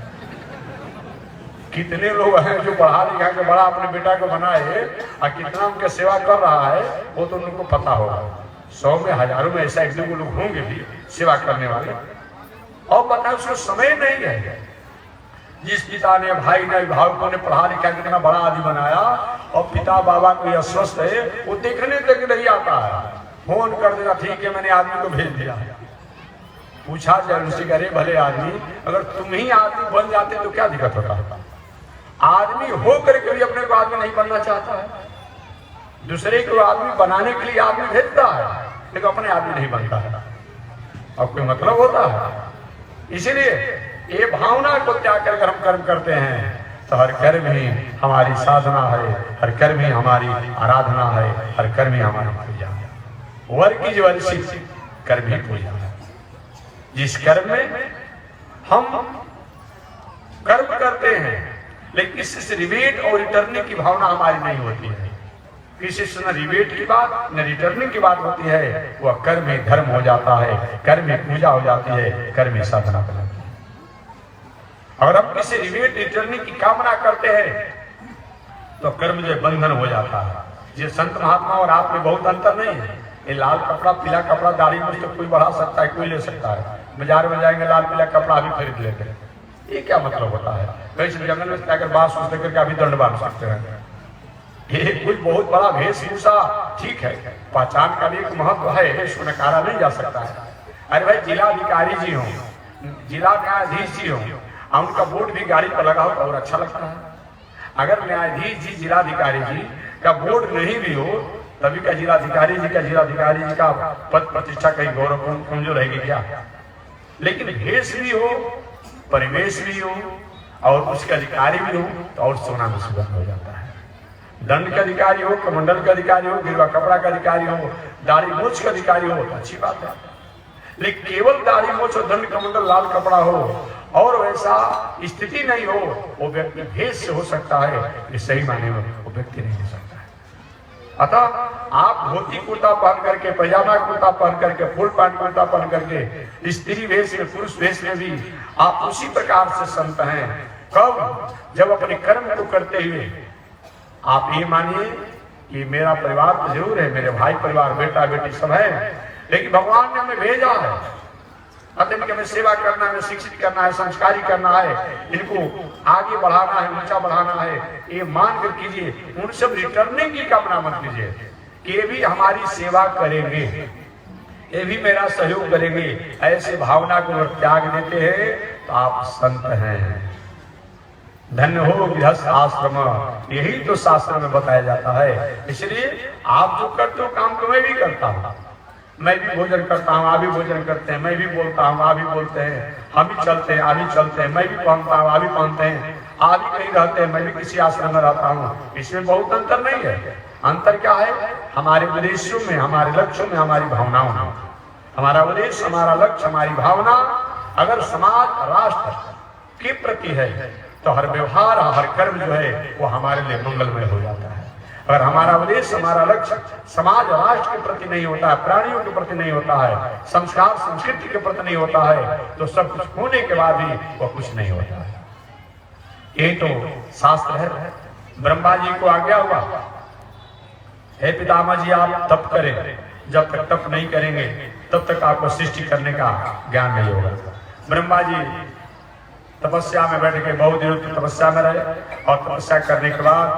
कितने लोग हैं जो पढ़ा लिखा के बड़ा अपने बेटा को बनाए और कितना उनकी सेवा कर रहा है वो तो उनको पता होगा। 100 में, हजारों में ऐसा 1-2 लोग होंगे भी सेवा करने वाले, और पता है उसको समय नहीं है। जिस पिता ने, भाई ने, भावकों ने पढ़ा लिखा के कितना बड़ा आदमी बनाया और पिता बाबा को यह अस्वस्थ है, वो देखने तक नहीं आता है। फोन कर देगा, ठीक है मैंने आदमी को भेज दिया। पूछा जाए उनसे, अरे भले आदमी, अगर तुम ही आदमी बन जाते तो क्या दिक्कत होता? आदमी हो करके भी अपने को आदमी नहीं बनना चाहता है। दूसरे को आदमी बनाने के लिए आदमी भेजता है, लेकिन अपने आदमी नहीं बनता है। अब कोई मतलब होता है? इसीलिए ये भावना को त्याग कर हम कर्म करते हैं तो हर कर्म ही हमारी साधना है, हर कर्म ही हमारी आराधना है, हर कर्म ही हमारी पूजा है। वर्ग की वर्षित कर्म ही पूजा है। जिस कर्म में हम कर्म करते हैं लेकिन किसी से रिवेट और रिटर्निंग की भावना हमारी नहीं होती है, किसी से न रिवेट की बात न रिटर्निंग की बात होती है, वह कर्म ही धर्म हो जाता है, कर्म ही पूजा हो जाती है, कर्म ही साधना बनाती है। अगर हम किसी रिवेट रिटर्निंग की कामना करते हैं तो कर्म जो बंधन हो जाता है। ये संत महात्मा और आप में बहुत अंतर नहीं है। ये लाल कपड़ा, पीला कपड़ा, दाढ़ी में तो कोई बढ़ा सकता है, कोई ले सकता है। बाजार में जाएंगे, लाल पीला कपड़ा भी खरीद लेते हैं। ये क्या मतलब होता है? वैसे जंगल में जाकर बात सोच लेकर अभी दंड बांध सकते हैं। ये कुछ बहुत बड़ा वेशभूषा ठीक है, पहचान का भी एक महत्व है, इसको नकारा नहीं जा सकता है। अरे भाई जिलाधिकारी जी हो, जिला न्यायाधीश जी हो, उनका बोर्ड भी गाड़ी पर लगा हो तो और अच्छा लगता है। अगर न्यायाधीश जी, जिलाधिकारी जी का बोर्ड नहीं भी हो तभी का जिलाधिकारी जी का पद प्रतिष्ठा कहीं गौरव कमजोर रहेगी क्या? लेकिन भेष भी हो, परिवेश भी हो, और उसके अधिकारी भी हो तो और सोना में सुगंध हो जाता है। दंड का अधिकारी हो, कमंडल का अधिकारी हो, गिरवा कपड़ा का अधिकारी हो, दाढ़ी मूछ का अधिकारी हो तो अच्छी बात है। लेकिन केवल दाढ़ी मूछ और दंड कमंडल लाल कपड़ा हो और वैसा स्थिति नहीं हो, वो व्यक्ति भेद से हो सकता है, ये सही माने में वो व्यक्ति नहीं हो सकता है। अतः आप धोती कुर्ता पहन करके, पैजामा कुर्ता पहन करके, फुल पैंट कुर्ता पहन करके, स्त्री वेश में, पुरुष वेश में भी आप उसी प्रकार से संत हैं। कब? जब अपने कर्म को करते हुए आप ये मानिए कि मेरा परिवार तो जरूर है, मेरे भाई परिवार, बेटा बेटी सब है, लेकिन भगवान ने हमें भेजा है, अतः इनकी हमें सेवा करना है, शिक्षित करना है, संस्कारी करना है, इनको आगे बढ़ाना है, ऊंचा बढ़ाना है, ये मान कर कीजिए। उन सब रिटर्निंग की कामना मत कीजिए कि ये भी हमारी सेवा करेंगे, ये भी मेरा सहयोग करेंगे। ऐसे भावना को त्याग देते हैं तो आप संत हैं। धन्य हो गृहस्थ आश्रम, यही तो शास्त्र में बताया जाता है। इसलिए आप जो करते हो काम तो मैं भी करता हूँ, मैं भी भोजन करता हूँ, आप भी भोजन करते हैं, मैं भी बोलता हूँ, आप भी बोलते हैं, हम भी चलते हैं, आप भी चलते हैं, मैं भी पहनता हूँ, आप भी पहनते हैं, आप भी कहीं रहते हैं, मैं भी किसी आश्रम में रहता हूँ। इसमें बहुत अंतर नहीं है। अंतर क्या है? हमारे उद्देश्यों में, हमारे लक्ष्यों में, हमारी भावनाओं में। हमारा उद्देश्य, हमारा लक्ष्य, हमारी भावना अगर समाज राष्ट्र के प्रति है तो हर व्यवहार, हर कर्म जो है वो हमारे लिए मंगलमय हो जाता है। अगर हमारा उद्देश्य, हमारा लक्ष्य समाज राष्ट्र के प्रति नहीं होता है, प्राणियों के प्रति नहीं होता है, संस्कार संस्कृति के प्रति नहीं होता है, तो सब कुछ होने के बाद भी वो कुछ नहीं होता है। ये तो शास्त्र है। ब्रह्मा जी को आज्ञा हुआ, हे पितामह जी आप तप करें, जब तक तप नहीं करेंगे तब तक आपको सृष्टि करने का ज्ञान नहीं होगा। ब्रह्मा जी तपस्या में बैठ के बहुत दिनों तक तपस्या में रहे और तपस्या करने के बाद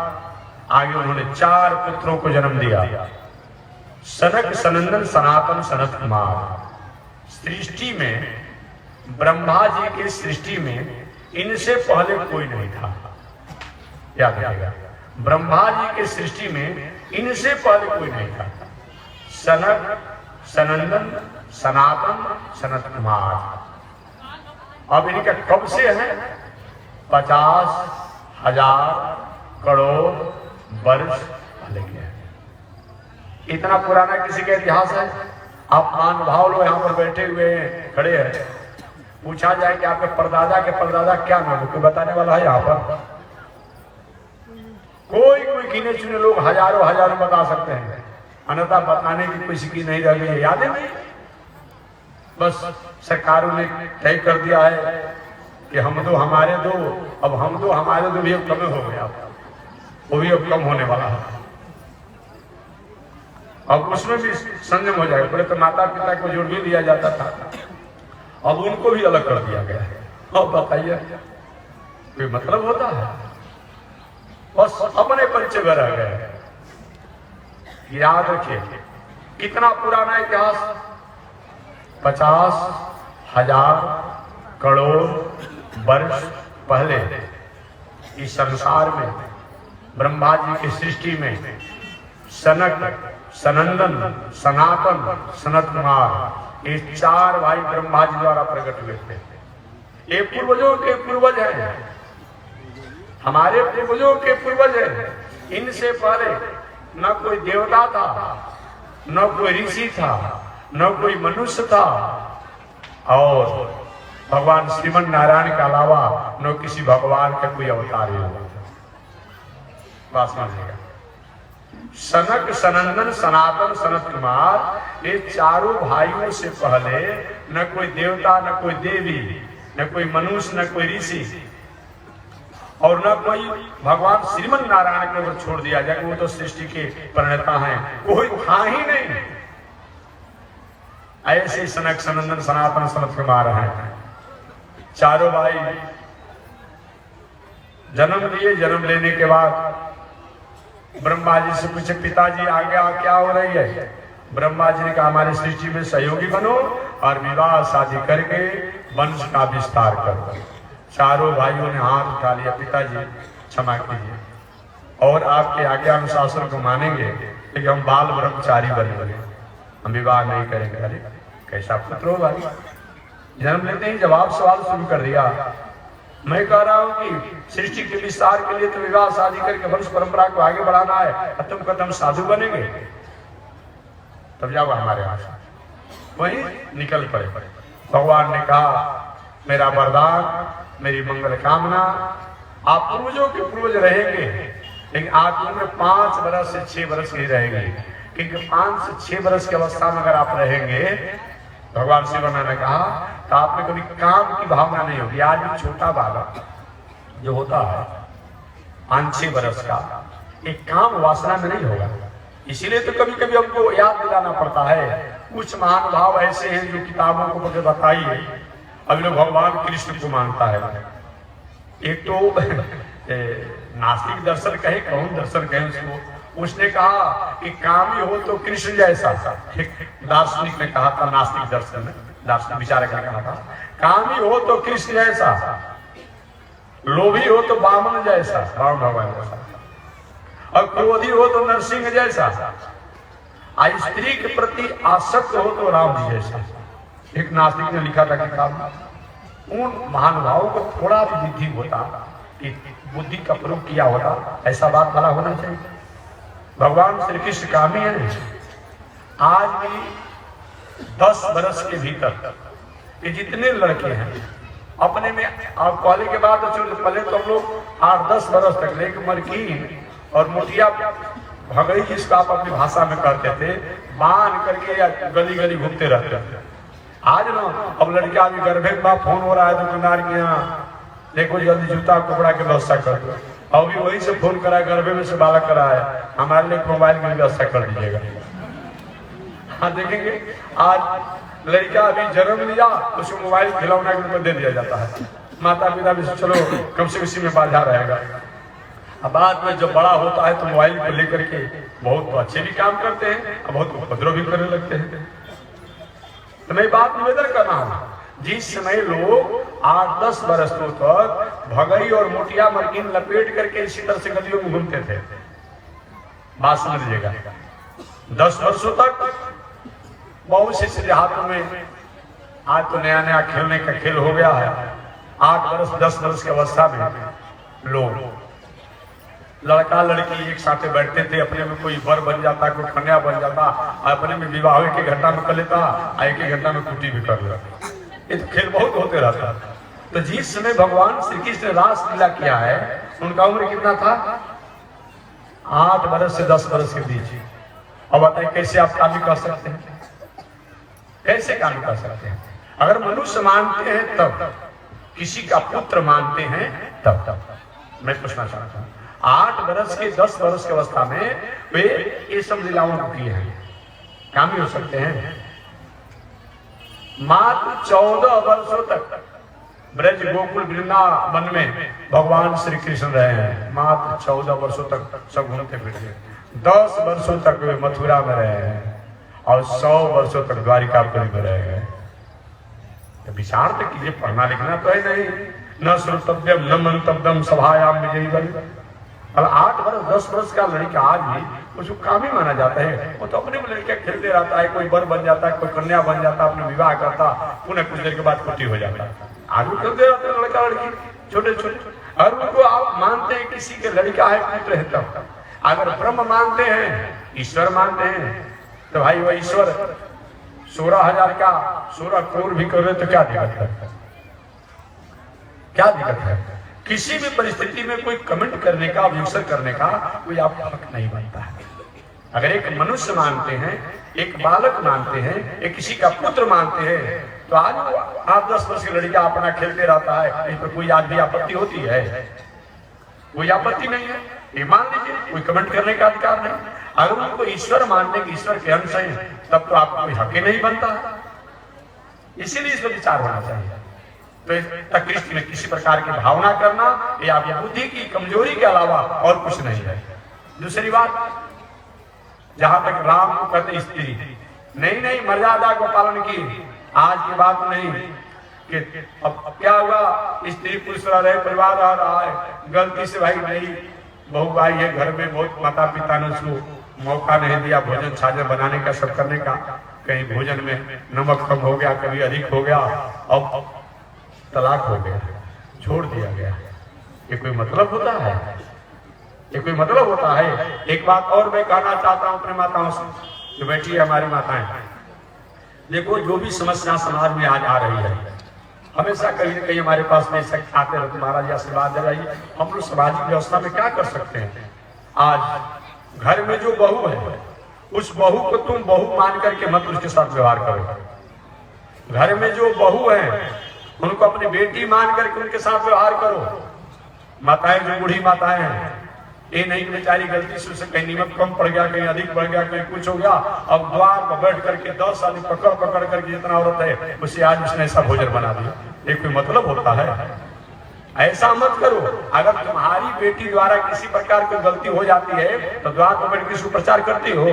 आगे उन्होंने 4 पुत्रों को जन्म दिया। सनक, सनंदन, सनातन, सनत कुमार। सृष्टि में, ब्रह्मा जी की सृष्टि में इनसे पहले कोई नहीं था। याद रखिएगा, ब्रह्मा जी की सृष्टि में इनसे पहले कोई नहीं था। सनक, सनंदन, सनातन, सनत कुमार। अब इनका कब से है? 50,000 करोड़ वर्ष पहले के है। इतना पुराना किसी का इतिहास है? आप महानुभाव लोग यहाँ पर बैठे हुए हैं, खड़े हैं, पूछा जाए कि आपके परदादा के परदादा क्या नाम है, कोई बताने वाला है यहाँ पर? कोई गिने चुने लोग हजारों बता सकते हैं, अन्यथा बताने की किसी की नहीं रह गई है, याद है नहीं? बस सरकारों ने तय कर दिया है कि हम दो हमारे दो, अब हम दो हमारे दो भी अब कम हो गया, वो भी अब कम होने वाला है। अब उसमें भी संयम हो जाएगा। पहले तो माता पिता को जोड़ भी दिया जाता था, अब उनको भी अलग कर दिया गया है। अब बताइए कोई मतलब होता है? बस अपने परिचय में रह गए। याद रखिए कितना पुराना इतिहास, 50,000 करोड़ वर्ष पहले इस संसार में, ब्रह्मा जी की सृष्टि में सनक, सनंदन, सनातन, सनत कुमार, ये 4 भाई ब्रह्मा जी द्वारा प्रकट हुए थे। ये पूर्वजों के पूर्वज हैं, हमारे पूर्वजों के पूर्वज हैं। इनसे पहले न कोई देवता था, न कोई ऋषि था, न कोई मनुष्य था, और भगवान श्रीमन नारायण के अलावा न किसी भगवान का कोई अवतार ही हुआ। बात समझिएगा। सनक, सनंदन, सनातन, सनत कुमार, ये चारों भाइयों से पहले न कोई देवता, न कोई देवी, न कोई मनुष्य, न कोई ऋषि, और न कोई भगवान श्रीमन नारायण के ऊपर छोड़ दिया जाए, वो तो सृष्टि के प्रणेता हैं, कोई था ही नहीं। ऐसे सनक, सनंदन, सनातन, सनत कुमार हैं। चारों भाई जन्म लिए। जन्म लेने के बाद ब्रह्मा जी से पूछे, पिताजी आगे क्या हो रही है? ब्रह्मा जी ने कहा, हमारी सृष्टि में सहयोगी बनो और विवाह शादी करके वंश का विस्तार करो। चारों भाइयों ने हाथ उठा लिया, पिताजी क्षमा कीजिए, और आपके आज्ञा अनुशासन को मानेंगे, लेकिन हम बाल ब्रह्मचारी बनेंगे, हम विवाह नहीं करेंगे। अरे कैसा पुत्र हो भाई? जन्म लेते ही जवाब सवाल शुरू कर दिया। मैं कह रहा हूं कि सृष्टि के विस्तार के लिए तो विवाह शादी करके वंश परंपरा को आगे बढ़ाना है, तुम कदम साधु बनेंगे तब जाओ हमारे यहाँ से। वहीं निकल पड़े। भगवान ने कहा मेरा वरदान, मेरी मंगल कामना, आप पूर्वजों के पूर्वज रहेंगे, लेकिन आपकी उम्र 5 बरस से 6 बरस की रहेगी, क्योंकि 5 से 6 बरस की अवस्था में अगर आप रहेंगे, भगवान शिव ने कहा, तो आप में कभी काम की भावना नहीं होगी। आज भी छोटा बालक जो होता है 5-6 बरस का, एक काम वासना में नहीं होगा। इसीलिए तो कभी कभी हमको याद दिलाना पड़ता है, कुछ महान भाव ऐसे हैं जो किताबों को मुझे बताइए, अभी लोग भगवान कृष्ण को मानता है। एक तो नास्तिक दर्शन कहे, कौन दर्शन कहे उसको, उसने कहा कि कामी हो तो कृष्ण जैसा। एक दार्शनिक ने कहा था, नास्तिक दर्शन में दार्शनिक विचारक ने कहा था, कामी हो तो कृष्ण जैसा, लोभी हो तो वामन जैसा, राम भगवान जैसा, और क्रोधी हो तो नरसिंह जैसा, स्त्री के प्रति आसक्त हो तो राम जी जैसा। एक नास्तिक ने लिखा था किताब में। उन महानुभावों को थोड़ा भी बुद्धि होता, कि बुद्धि का प्रयोग किया होता, ऐसा बात भला होना चाहिए। भगवान श्री कृष्ण कामी है। आज भी 10 बरस के भीतर ये जितने लड़के हैं अपने में, आप पहले के बाद पहले तो हम लोग 8-10 बरस तक, लेकिन मरकीन और मुठिया भगई जिसको आप अपनी भाषा में कहते थे, बांध करके या गली गली घूमते रहते थे। आज ना अब लड़कियां भी गर्भे के बाद फोन हो रहा है दुकानदार के यहाँ, देखो जल्दी जूता कपड़ा की व्यवस्था कर दो। अभी वही से फोन करा, गर्भे में से बालक करा है, हमारे लिए मोबाइल की व्यवस्था कर दीजिएगा। हाँ देखेंगे, आज लड़का अभी जन्म लिया उसको मोबाइल खिलौना के ऊपर दे दिया जाता है। माता पिता भी चलो कम से इसी में बाधा रहेगा। अब बाद में जब बड़ा होता है तो मोबाइल को लेकर के बहुत अच्छे भी काम करते हैं और बहुत उपद्रव भी करने लगते हैं। तो मैं बात निवेदन करना हूं, जिस समय लोग 8-10 बरस तक भगई और मोटिया मरकीन लपेट करके इसी तरह से गलियों में घूमते थे, बात समझ लीजिएगा। 10 वर्षों तक बहुत से देहातों में, आज तो नया नया खेलने का खेल हो गया है। 8 वर्ष 10 वर्ष की अवस्था में लोग लड़का लड़की एक साथ बैठते थे, अपने में कोई वर बन जाता, कोई कन्या बन जाता, अपने में विवाह के घंटा में कर लेता, एक ही घंटा में कुटी भी कर लेता। ये तो खेल बहुत होते रहता। तो जिस समय भगवान श्री कृष्ण ने रास लीला किया है, उनका उम्र कितना था? 8 बरस से 10 बरस के बीच। अब बताइए कैसे आप कामी कर सकते हैं? कैसे कामी कर सकते हैं? अगर मनुष्य मानते हैं तब, किसी का पुत्र मानते हैं तब। मैं पूछना चाहता हूँ, 8 बरस के 10 बरस की अवस्था में वे ये सब लीलाओं को किए हैं, कामी हो सकते हैं। मात्र 14 वर्षों तक ब्रज गोकुल वृंदावन में भगवान श्री कृष्ण रहे हैं। मात्र 14 वर्षों तक सब घूमते फिरते। 10 वर्षों तक वे मथुरा में रहे हैं और 100 वर्षों तक द्वारिकापुरी में रहे हैं। तो विचार तो कीजिए, पढ़ना लिखना तो है नहीं, न श्रोतव्यम न मंतव्यम सभायाम विजयी बल। 8 वर्ष 10 वर्ष का लड़का आज भी उसको कामी माना जाता है। वो तो अपने में लड़का खेलते रहता है, कोई वर बन जाता है, कोई कन्या बन जाता है, अपने विवाह करता, पुनः कुछ देर के बाद कुटी हो जाता है। आज भी खेलते रहते हैं लड़का लड़की छोटे छोटे। और उनको आप मानते हैं किसी के लड़का है, पुत्र है तब। अगर ब्रह्म मानते हैं, ईश्वर मानते हैं, तो भाई वह ईश्वर 16,000 का 16 करोड़ भी कर रहे तो क्या दिक्कत है? क्या दिक्कत है? किसी भी परिस्थिति में कोई कमेंट करने का, ऑब्जेक्शन करने का कोई आपका हक नहीं बनता है। अगर एक मनुष्य मानते हैं, एक बालक मानते हैं, एक किसी का पुत्र मानते हैं, तो आज 8-10 वर्ष की लड़का अपना खेलते रहता है, इस पर कोई आज भी आपत्ति होती है? कोई आपत्ति नहीं है। ये मान लीजिए, कोई कमेंट करने का अधिकार नहीं। अगर उनको ईश्वर मानने के, ईश्वर के अंश हैं, तब तो आपको कोई हक ही नहीं बनता। इसीलिए इस पर विचार होना चाहिए। तो कृष्ण में किसी प्रकार की भावना करना या बुद्धि की कमजोरी के अलावा और कुछ नहीं है। दूसरी बात, जहां तक राम को कहते स्त्री, नहीं मर्यादा को पालन की। आज की बात नहीं कि अब क्या हुआ, स्त्री पुरुष रह रहे, परिवार रह रहा है, गलती से भाई नहीं बहू आई है घर में, बहुत माता पिता ने उसको मौका नहीं दिया भोजन छाजन बनाने का, सब करने का। कहीं भोजन में नमक कम हो गया, कभी अधिक हो गया, अब तलाक हो गया। छोड़ दिया गया। ये कोई मतलब होता है? ये कोई मतलब होता है? एक बात और मैं कहना चाहता हूं अपने माताओं से, जो बैठी है हमारी माताएं, देखो जो भी समस्या समाज में आज आ रही है, हमेशा कहीं ना कहीं हमारे पास में शक आते रहते, महाराज आशीर्वाद दे रही, हम लोग सामाजिक व्यवस्था में क्या कर सकते हैं? आज घर में जो बहू है, उस बहू को तुम बहू मान करके मत उसके साथ व्यवहार करो। घर में जो बहू है उनको अपनी बेटी मान करके उनके साथ व्यवहार करो। माताएं जो बूढ़ी माताएं हैं, ये नहीं कि बेचारी गलती से उसे कहीं नीमक कम पड़ गया, कहीं अधिक पड़ गया, कहीं कुछ हो गया, अब द्वार पर बैठ करके 10 आदमी पकड़ पकड़ करके जितना औरत है उसे आज उसने ऐसा भोजन बना दिया। ये कोई मतलब होता है? ऐसा मत करो। अगर तुम्हारी बेटी द्वारा किसी प्रकार की गलती हो जाती है तो द्वार पर बैठ के प्रचार करती हो?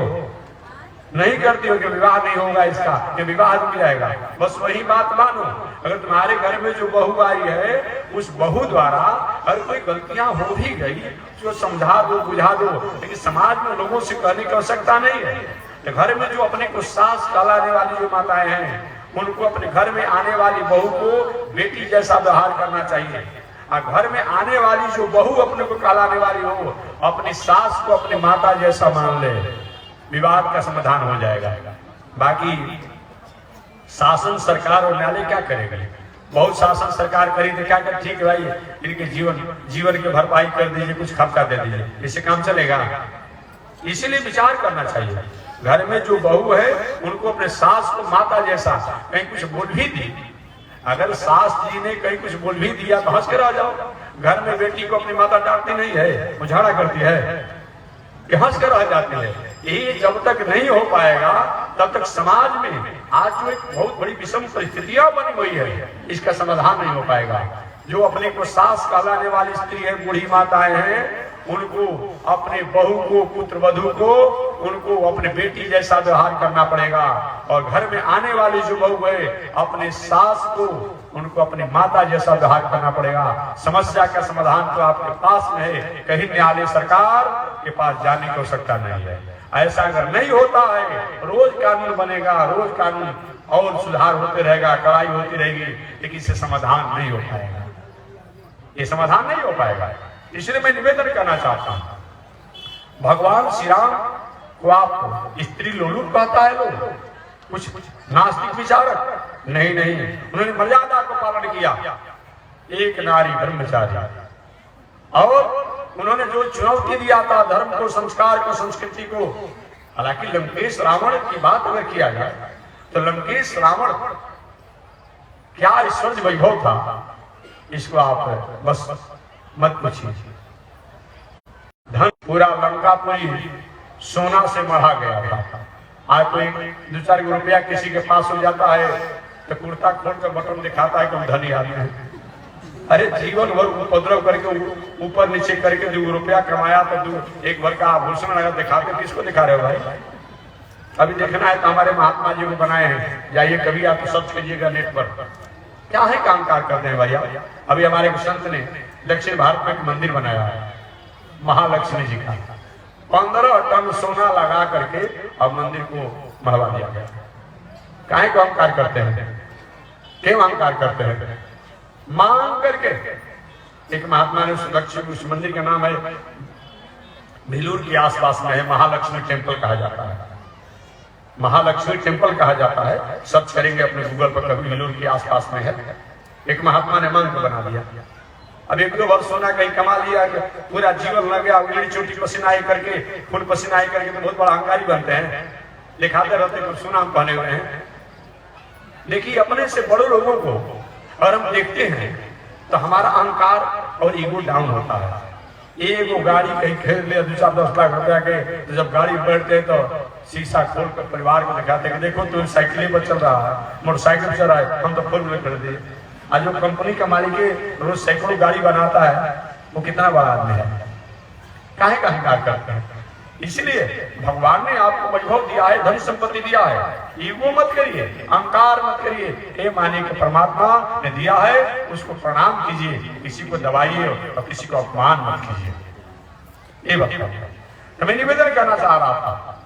नहीं करती हो कि विवाह नहीं होगा इसका, कि विवाह रुक जाएगा। बस वही बात मानो, अगर तुम्हारे घर में जो बहू आई है उस बहू द्वारा अगर कोई गलतियां हो भी गई तो समझा दो, बुझा दो, लेकिन समाज में लोगों से कहने की आवश्यकता नहीं है। तो घर में जो अपने को सास कहलाने वाली जो माताएं हैं, उनको अपने घर में आने वाली बहू को बेटी जैसा व्यवहार करना चाहिए। और घर में आने वाली जो बहू अपने को कहलाने वाली हो, अपनी सास को अपनी माता जैसा मान ले, विवाद का समाधान हो जाएगा। बाकी शासन सरकार और न्यायालय क्या करेगा? बहुत शासन सरकार करी तो क्या कर, ठीक है भाई इनके जीवन की भरपाई कर दीजिए, कुछ खर्चा दे दीजिए, इससे काम चलेगा? इसीलिए विचार करना चाहिए। घर में जो बहू है उनको अपने सास को माता जैसा, कहीं कुछ बोल भी दी, अगर सास जी ने कहीं कुछ बोल भी दिया तो हंस कर आ जाओ। घर में बेटी को अपनी माता डांटती नहीं है, मुझाड़ा करती है कि हंस कर आ जाती है। ये जब तक नहीं हो पाएगा तब तक समाज में आज जो एक बहुत बड़ी विषम परिस्थितियां बनी हुई है, इसका समाधान नहीं हो पाएगा। जो अपने को सास कहलाने वाली स्त्री है, बूढ़ी माताएं हैं, उनको अपने बहू को, पुत्र वधू को, उनको अपने बेटी जैसा व्यवहार करना पड़ेगा। और घर में आने वाली जो बहू है, अपने सास को, उनको अपनी माता जैसा व्यवहार करना पड़ेगा। समस्या का समाधान तो आपके पास में है, कहीं न्यायालय सरकार के पास जाने की आवश्यकता नहीं है। ऐसा अगर नहीं होता है, रोज कानून बनेगा, रोज कानून और सुधार होते रहेगा, कड़ाई होती रहेगी, लेकिन इससे समाधान नहीं हो पाएगा। ये समाधान नहीं हो पाएगा। इसलिए मैं निवेदन करना चाहता हूं, भगवान श्री राम को आप स्त्री लोलुप कहता है लोग, कुछ नास्तिक विचारक नहीं, उन्होंने मर्यादा को पालन किया, एक नारी ब्रह्मचारी, और उन्होंने जो चुनौती दिया था धर्म को, संस्कार को, संस्कृति को। हालांकि लंकेश रावण की बात अगर किया जाए तो लंकेश रावण क्या ऐश्वर्य वैभव था, इसको आप बस मत पूछिए। धन पूरा लंका पूरी सोना से मढ़ा गया था। आज कोई 2-4 रुपया किसी के पास हो जाता है तो कुर्ता खोल कर बटन दिखाता है कि हम धनी आदमी हैं। अरे जीवन भर उपद्रव करके ऊपर नीचे करके 2 रुपया कमाया तो एक भर का आभूषण अगर दिखाते, किसको दिखा रहे हो भाई? अभी देखना है तो हमारे महात्मा जी को बनाए हैं, जाइए कभी आप सर्च कीजिएगा नेट पर, क्या है काम कार करते हैं भैया। अभी हमारे संत ने दक्षिण भारत में एक मंदिर बनाया है महालक्ष्मी जी का, 15 टन सोना लगा करके अब मंदिर को मढ़वा दिया गया। काहे को अहंकार करते हैं? क्यों अहंकार करते हैं? मांग करके। एक महात्मा ने उस मंदिर का नाम है, भेलूर के आसपास में है, महालक्ष्मी टेम्पल कहा जाता है। महालक्ष्मी टेम्पल कहा जाता है, सर्च करेंगे अपने गूगल पर कभी, भेलूर के आसपास में है। एक महात्मा ने मंत्र बना दिया। अब 1-2 वर्ष सोना कहीं कमा लिया, पूरा जीवन लग गया, उंगली छोटी पसीनाई करके, खून पसीनाई करके तो बहुत बड़ा अहंकारी बनते हैं, दिखाते रहते हैं सोना हम पहने हुए हैं। देखिए अपने से बड़े लोगों को और हम देखते हैं तो हमारा अहंकार और ईगो डाउन होता है। एगो गाड़ी कहीं खरीद लिया 2-4-10 लाख रुपया के, तो जब गाड़ी बैठते तो शीशा खोल कर परिवार को दिखाते कि देखो तुम साइकिल पर चल रहा है, मोटरसाइकिल चल रहा है, हम तो फुल में कर दिए। आज जो कंपनी का मालिक रोज सैकड़ों गाड़ी बनाता है, वो कितना बड़ा आदमी है? काहे का अहंकार करते हैं? इसलिए भगवान ने आपको वैभव दिया है, धन संपत्ति दिया है, ईगो मत करिए, अहंकार मत करिए। ये मानिए कि परमात्मा ने दिया है, उसको प्रणाम कीजिए, किसी को दबाइए और किसी को अपमान मत कीजिए। ये बात मैं निवेदन करना चाह रहा था।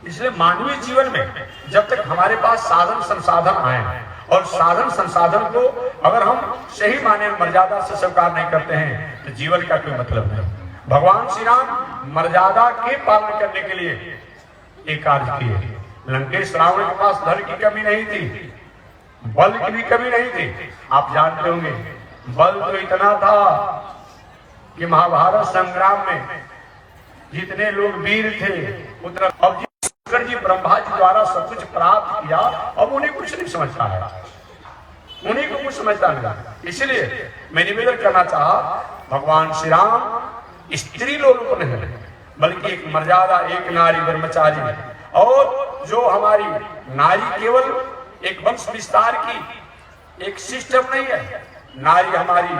इसलिए मानवीय जीवन में जब तक हमारे पास साधन संसाधन आए और साधन संसाधन को अगर हम सही माने में मर्यादा से स्वीकार नहीं करते हैं तो जीवन का कोई मतलब नहीं। भगवान श्री राम मर्यादा के पालन करने के लिए एक कार्य किए। लंकेश रावण के पास धन की कमी नहीं थी, बल की भी कमी नहीं थी। आप जानते होंगे बल तो इतना था कि महाभारत संग्राम में जितने लोग वीर थे उतना, अब शंकर जी ब्रह्मा जी द्वारा सब कुछ प्राप्त किया, अब उन्हें कुछ नहीं समझता है, उन्हीं को कुछ समझता नहीं। इसलिए मैं निवेदन करना चाहा, भगवान श्री राम स्त्री लोग नहीं बल्कि एक मर्यादा, एक नारी ब्रह्मचारी, और जो हमारी नारी केवल एक वंश विस्तार की एक सिस्टम नहीं है। नारी हमारी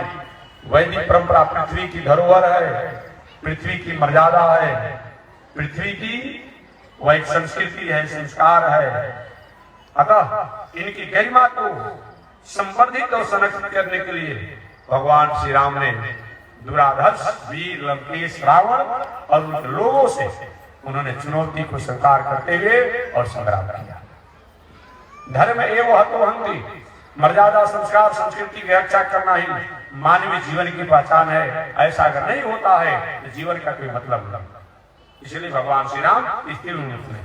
वैदिक परंपरा, पृथ्वी की धरोहर है, पृथ्वी की मर्यादा है, पृथ्वी की वह एक संस्कृति है, संस्कार है। अतः इनकी गरिमा को संवर्धित और संरक्षित करने के लिए भगवान श्री राम ने दुराधर्ष वीर लंकेश रावण और उन लोगों से उन्होंने चुनौती को स्वीकार करते हुए और संग्राम किया। धर्म एवं हतोहंति, मर्यादा संस्कार संस्कृति की रक्षा करना ही मानवीय जीवन की पहचान है। ऐसा अगर नहीं होता है तो जीवन का कोई मतलब नहीं। इसलिए भगवान श्री राम स्त्री रूप में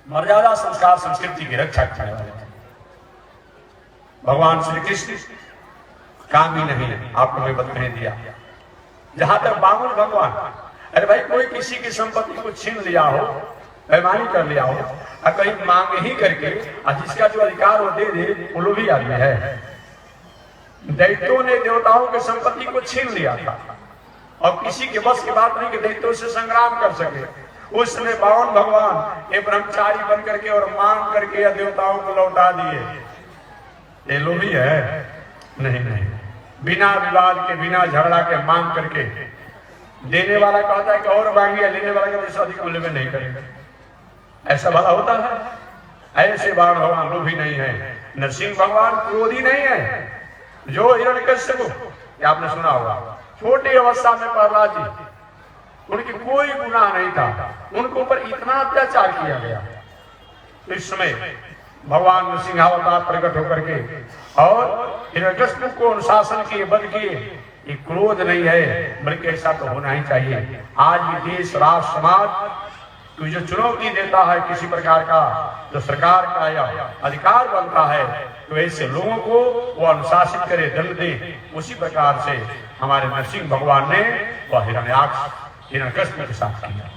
मर्यादा संस्कार संस्कृति की रक्षा करने वाले थे। भगवान श्री कृष्ण काम ही नहीं है, आपको मैं बता दिया। जहां तक बामन भगवान, अरे भाई कोई किसी की संपत्ति को छीन लिया हो, बेईमानी कर लिया हो, और कहीं मांग ही करके जिसका जो अधिकार वो दे दे, वो लोग भी आदमी है। दैत्यों ने देवताओं की संपत्ति को छीन लिया था और किसी के बस की बात नहीं कि दैत्यों से संग्राम कर सके। उस समय बावन भगवान ये ब्रह्मचारी बन करके और मांग करके देवताओं को लौटा दिए। ये लोग भी है नहीं, बिना विवाद के, बिना झगड़ा के मांग करके देने वाला कहता है कि और मांगिए, लेने वाला कहता है अधिक मूल्य में नहीं करेंगे। ऐसा भला होता है? ऐसे बाण भगवान लोग भी नहीं है। नरसिंह भगवान क्रोधी नहीं है। जो हिरण्यकश्यप को आपने सुना होगा, छोटी अवस्था में प्रहलाद जी, उनकी कोई गुनाह नहीं था, उनके ऊपर इतना अत्याचार किया गया। इस समय भगवान नरसिंहावतार प्रकट होकर के और हिरण्यकश्यप को अनुशासन किए, बंद किए। ये क्रोध नहीं है, बल्कि ऐसा तो होना ही चाहिए। आज भी देश, राष्ट्र, समाज तो जो चुनौती देता है किसी प्रकार का, जो सरकार का या अधिकार बनता है, तो ऐसे लोगों को वो अनुशासित करे, दंड दे। उसी प्रकार से हमारे नरसिंह भगवान ने वह हिरण्यकश्यप के साथ किया।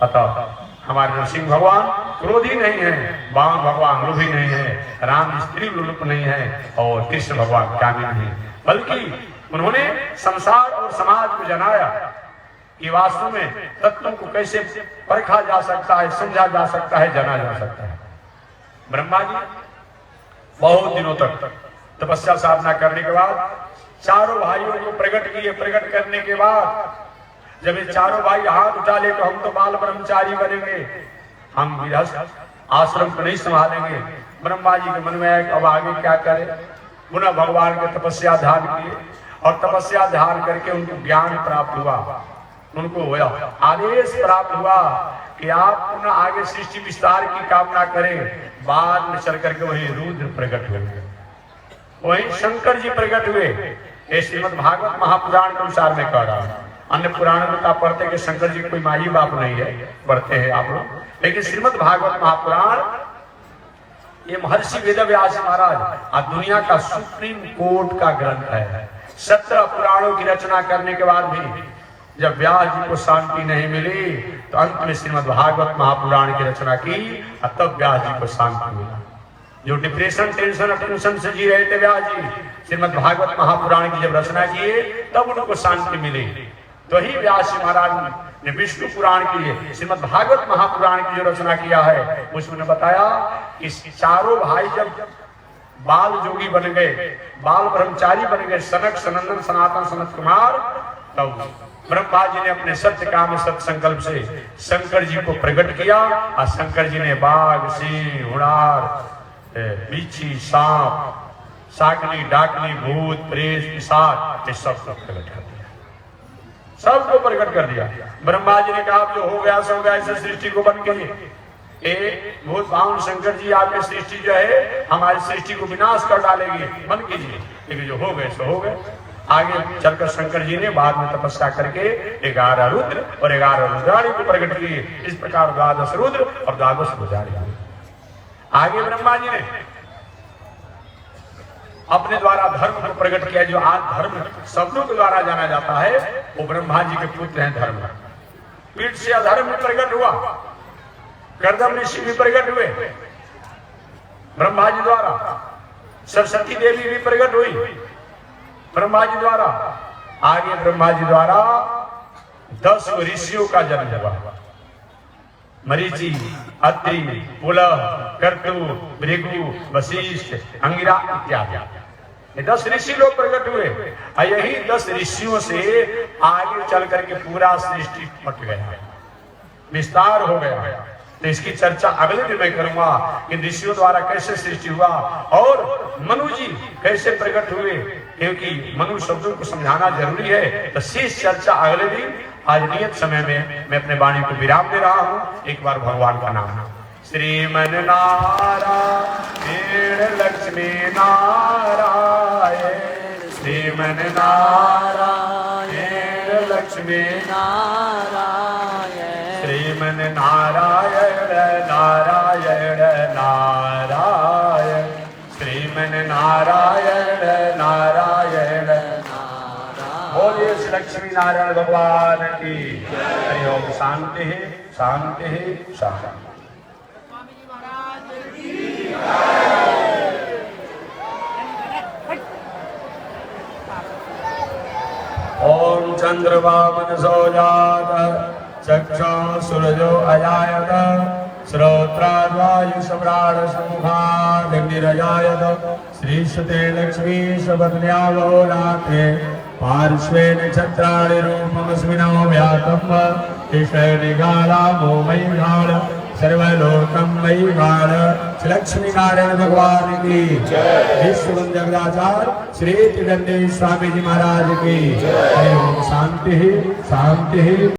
अतः हमारे नरसिंह भगवान क्रोधी नहीं है, बामन भगवान लोभी नहीं है, राम स्त्री लोलुप नहीं है और कृष्ण भगवान कामी नहीं, बल्कि उन्होंने संसार और समाज को जनाया कि वास्तव में तत्वों को कैसे परखा जा सकता है, समझा जा सकता है, जाना जा सकता है। ब्रह्मा जी बहुत दिनों तक तपस्या साधना करने के बाद चारों भाइयों को प्रकट किए। प्रकट करने के बाद जब ये चारों भाई हाथ उठा ले तो हम तो बाल ब्रह्मचारी बनेंगे, हम गृहस्थ आश्रम को नहीं संभालेंगे। ब्रह्मा जी के मन में आया कि अब आगे क्या करें। पुनः भगवान के तपस्या ध्यान किए और तपस्या ध्यान करके उनको ज्ञान प्राप्त हुआ, उनको आदेश प्राप्त हुआ कि आप पुनः आगे सृष्टि विस्तार की कामना करें। बाद में चल करके वही रुद्र प्रकट हुए, वही शंकर जी प्रकट हुए। ये श्रीमद् भागवत महापुराण के अनुसार में कह रहा हूं। अन्य पुराण में तो पढ़ते कि शंकर जी कोई माई बाप नहीं है, पढ़ते हैं आप लोग, लेकिन श्रीमद् भागवत महापुराण ये महर्षि वेदव्यास महाराज दुनिया का सुप्रीम कोर्ट का ग्रंथ है। 17 पुराणों की रचना करने के बाद भी जब व्यास जी को शांति नहीं मिली तो अंत में श्रीमद् भागवत महापुराण की रचना की, तब व्यास जी को शांति मिला। जो डिप्रेशन, टेंशन से जी रहे थे व्यास जी, श्रीमद् भागवत महापुराण की जब रचना किए तब उनको शांति मिली। तो ही व्यास जी महाराज ने विष्णु पुराण के लिए श्रीमद् भागवत महापुराण की जो रचना किया है उसमें बताया कि चारों भाई जब बाल जोगी बन गए, बाल ब्रह्मचारी बन गए, सनक, सनंदन, सनातन, सनत कुमार, तब ब्रह्मा जी ने अपने सत्य काम, सत्य संकल्प से शंकर जी को प्रकट किया और शंकर जी ने बाघ, सिंह, उड़ार, बिच्छी, सांप, साकनी, डाकनी, भूत, प्रेत, पिशाच, ये सब प्रकट कर दिया, सबको प्रकट कर दिया। ब्रह्मा जी ने कहा जो हो गया सो गया, इस सृष्टि को बन के वो पावन शंकर जी आपकी सृष्टि जो है हमारी सृष्टि को विनाश कर डालेगी, बंद कीजिए। लेकिन जो हो गए सो हो गए। आगे चलकर शंकर जी ने बाद में तपस्या करके 11 रुद्र और 11 रुद्राणी को प्रकट किए। इस प्रकार 12 रुद्र और 12 रुद्राणी। आगे ब्रह्मा जी ने अपने द्वारा धर्म को प्रकट किया। जो आज धर्म शब्दों के द्वारा जाना जाता है वो ब्रह्मा जी के पुत्र हैं। धर्म पीठ से अधर्म प्रकट हुआ, कर्दम ऋषि भी प्रकट हुए ब्रह्मा जी द्वारा, सरस्वती देवी भी प्रकट हुई ब्रह्मा जी द्वारा। आगे ब्रह्मा जी द्वारा 10 ऋषियों का जन्म हुआ। मरीचि, अत्रि, पुलह, कर्तु, भृगु, वशिष्ठ, अंगिरा इत्यादि। ये 10 ऋषि लोग प्रकट हुए और यही 10 ऋषियों से आगे चल करके पूरा सृष्टि पट गया, विस्तार हो गया। तो इसकी चर्चा अगले दिन मैं करूंगा कि ऋषियों द्वारा कैसे सृष्टि हुआ और मनु जी कैसे प्रकट हुए, क्योंकि मनु शब्दों को समझाना जरूरी है। तो शेष चर्चा अगले दिन आज नियत समय में मैं अपने वाणी को विराम दे रहा हूं। एक बार भगवान का नाम श्रीमन नारायण लक्ष्मी नारायण, श्रीमन नारायण लक्ष्मी नारायण, श्रीमन नारायण नारायण नारायण, श्रीमन नारायण नारायण। बोलिए श्री लक्ष्मी नारायण भगवान की हरि ओम। शांति शांति शांति। ओम चंद्रमा मनसो जात चक्षु सूरजो अजायत, श्रोत्राद्वायु सम्राट समुखाग्निरजायत, श्रीशते लक्ष्मी सबन्यावोरात्रे पार्श्वे नक्षत्राणि रूपमस्मिनो व्यातम्, ईशनिगालामो मयिगाल सर्वलोकं मयिगाल। लक्ष्मी नारायण भगवान की विश्व जगदाचार्य श्री त्रिदंडी स्वामी जी महाराज की। शांति शांति।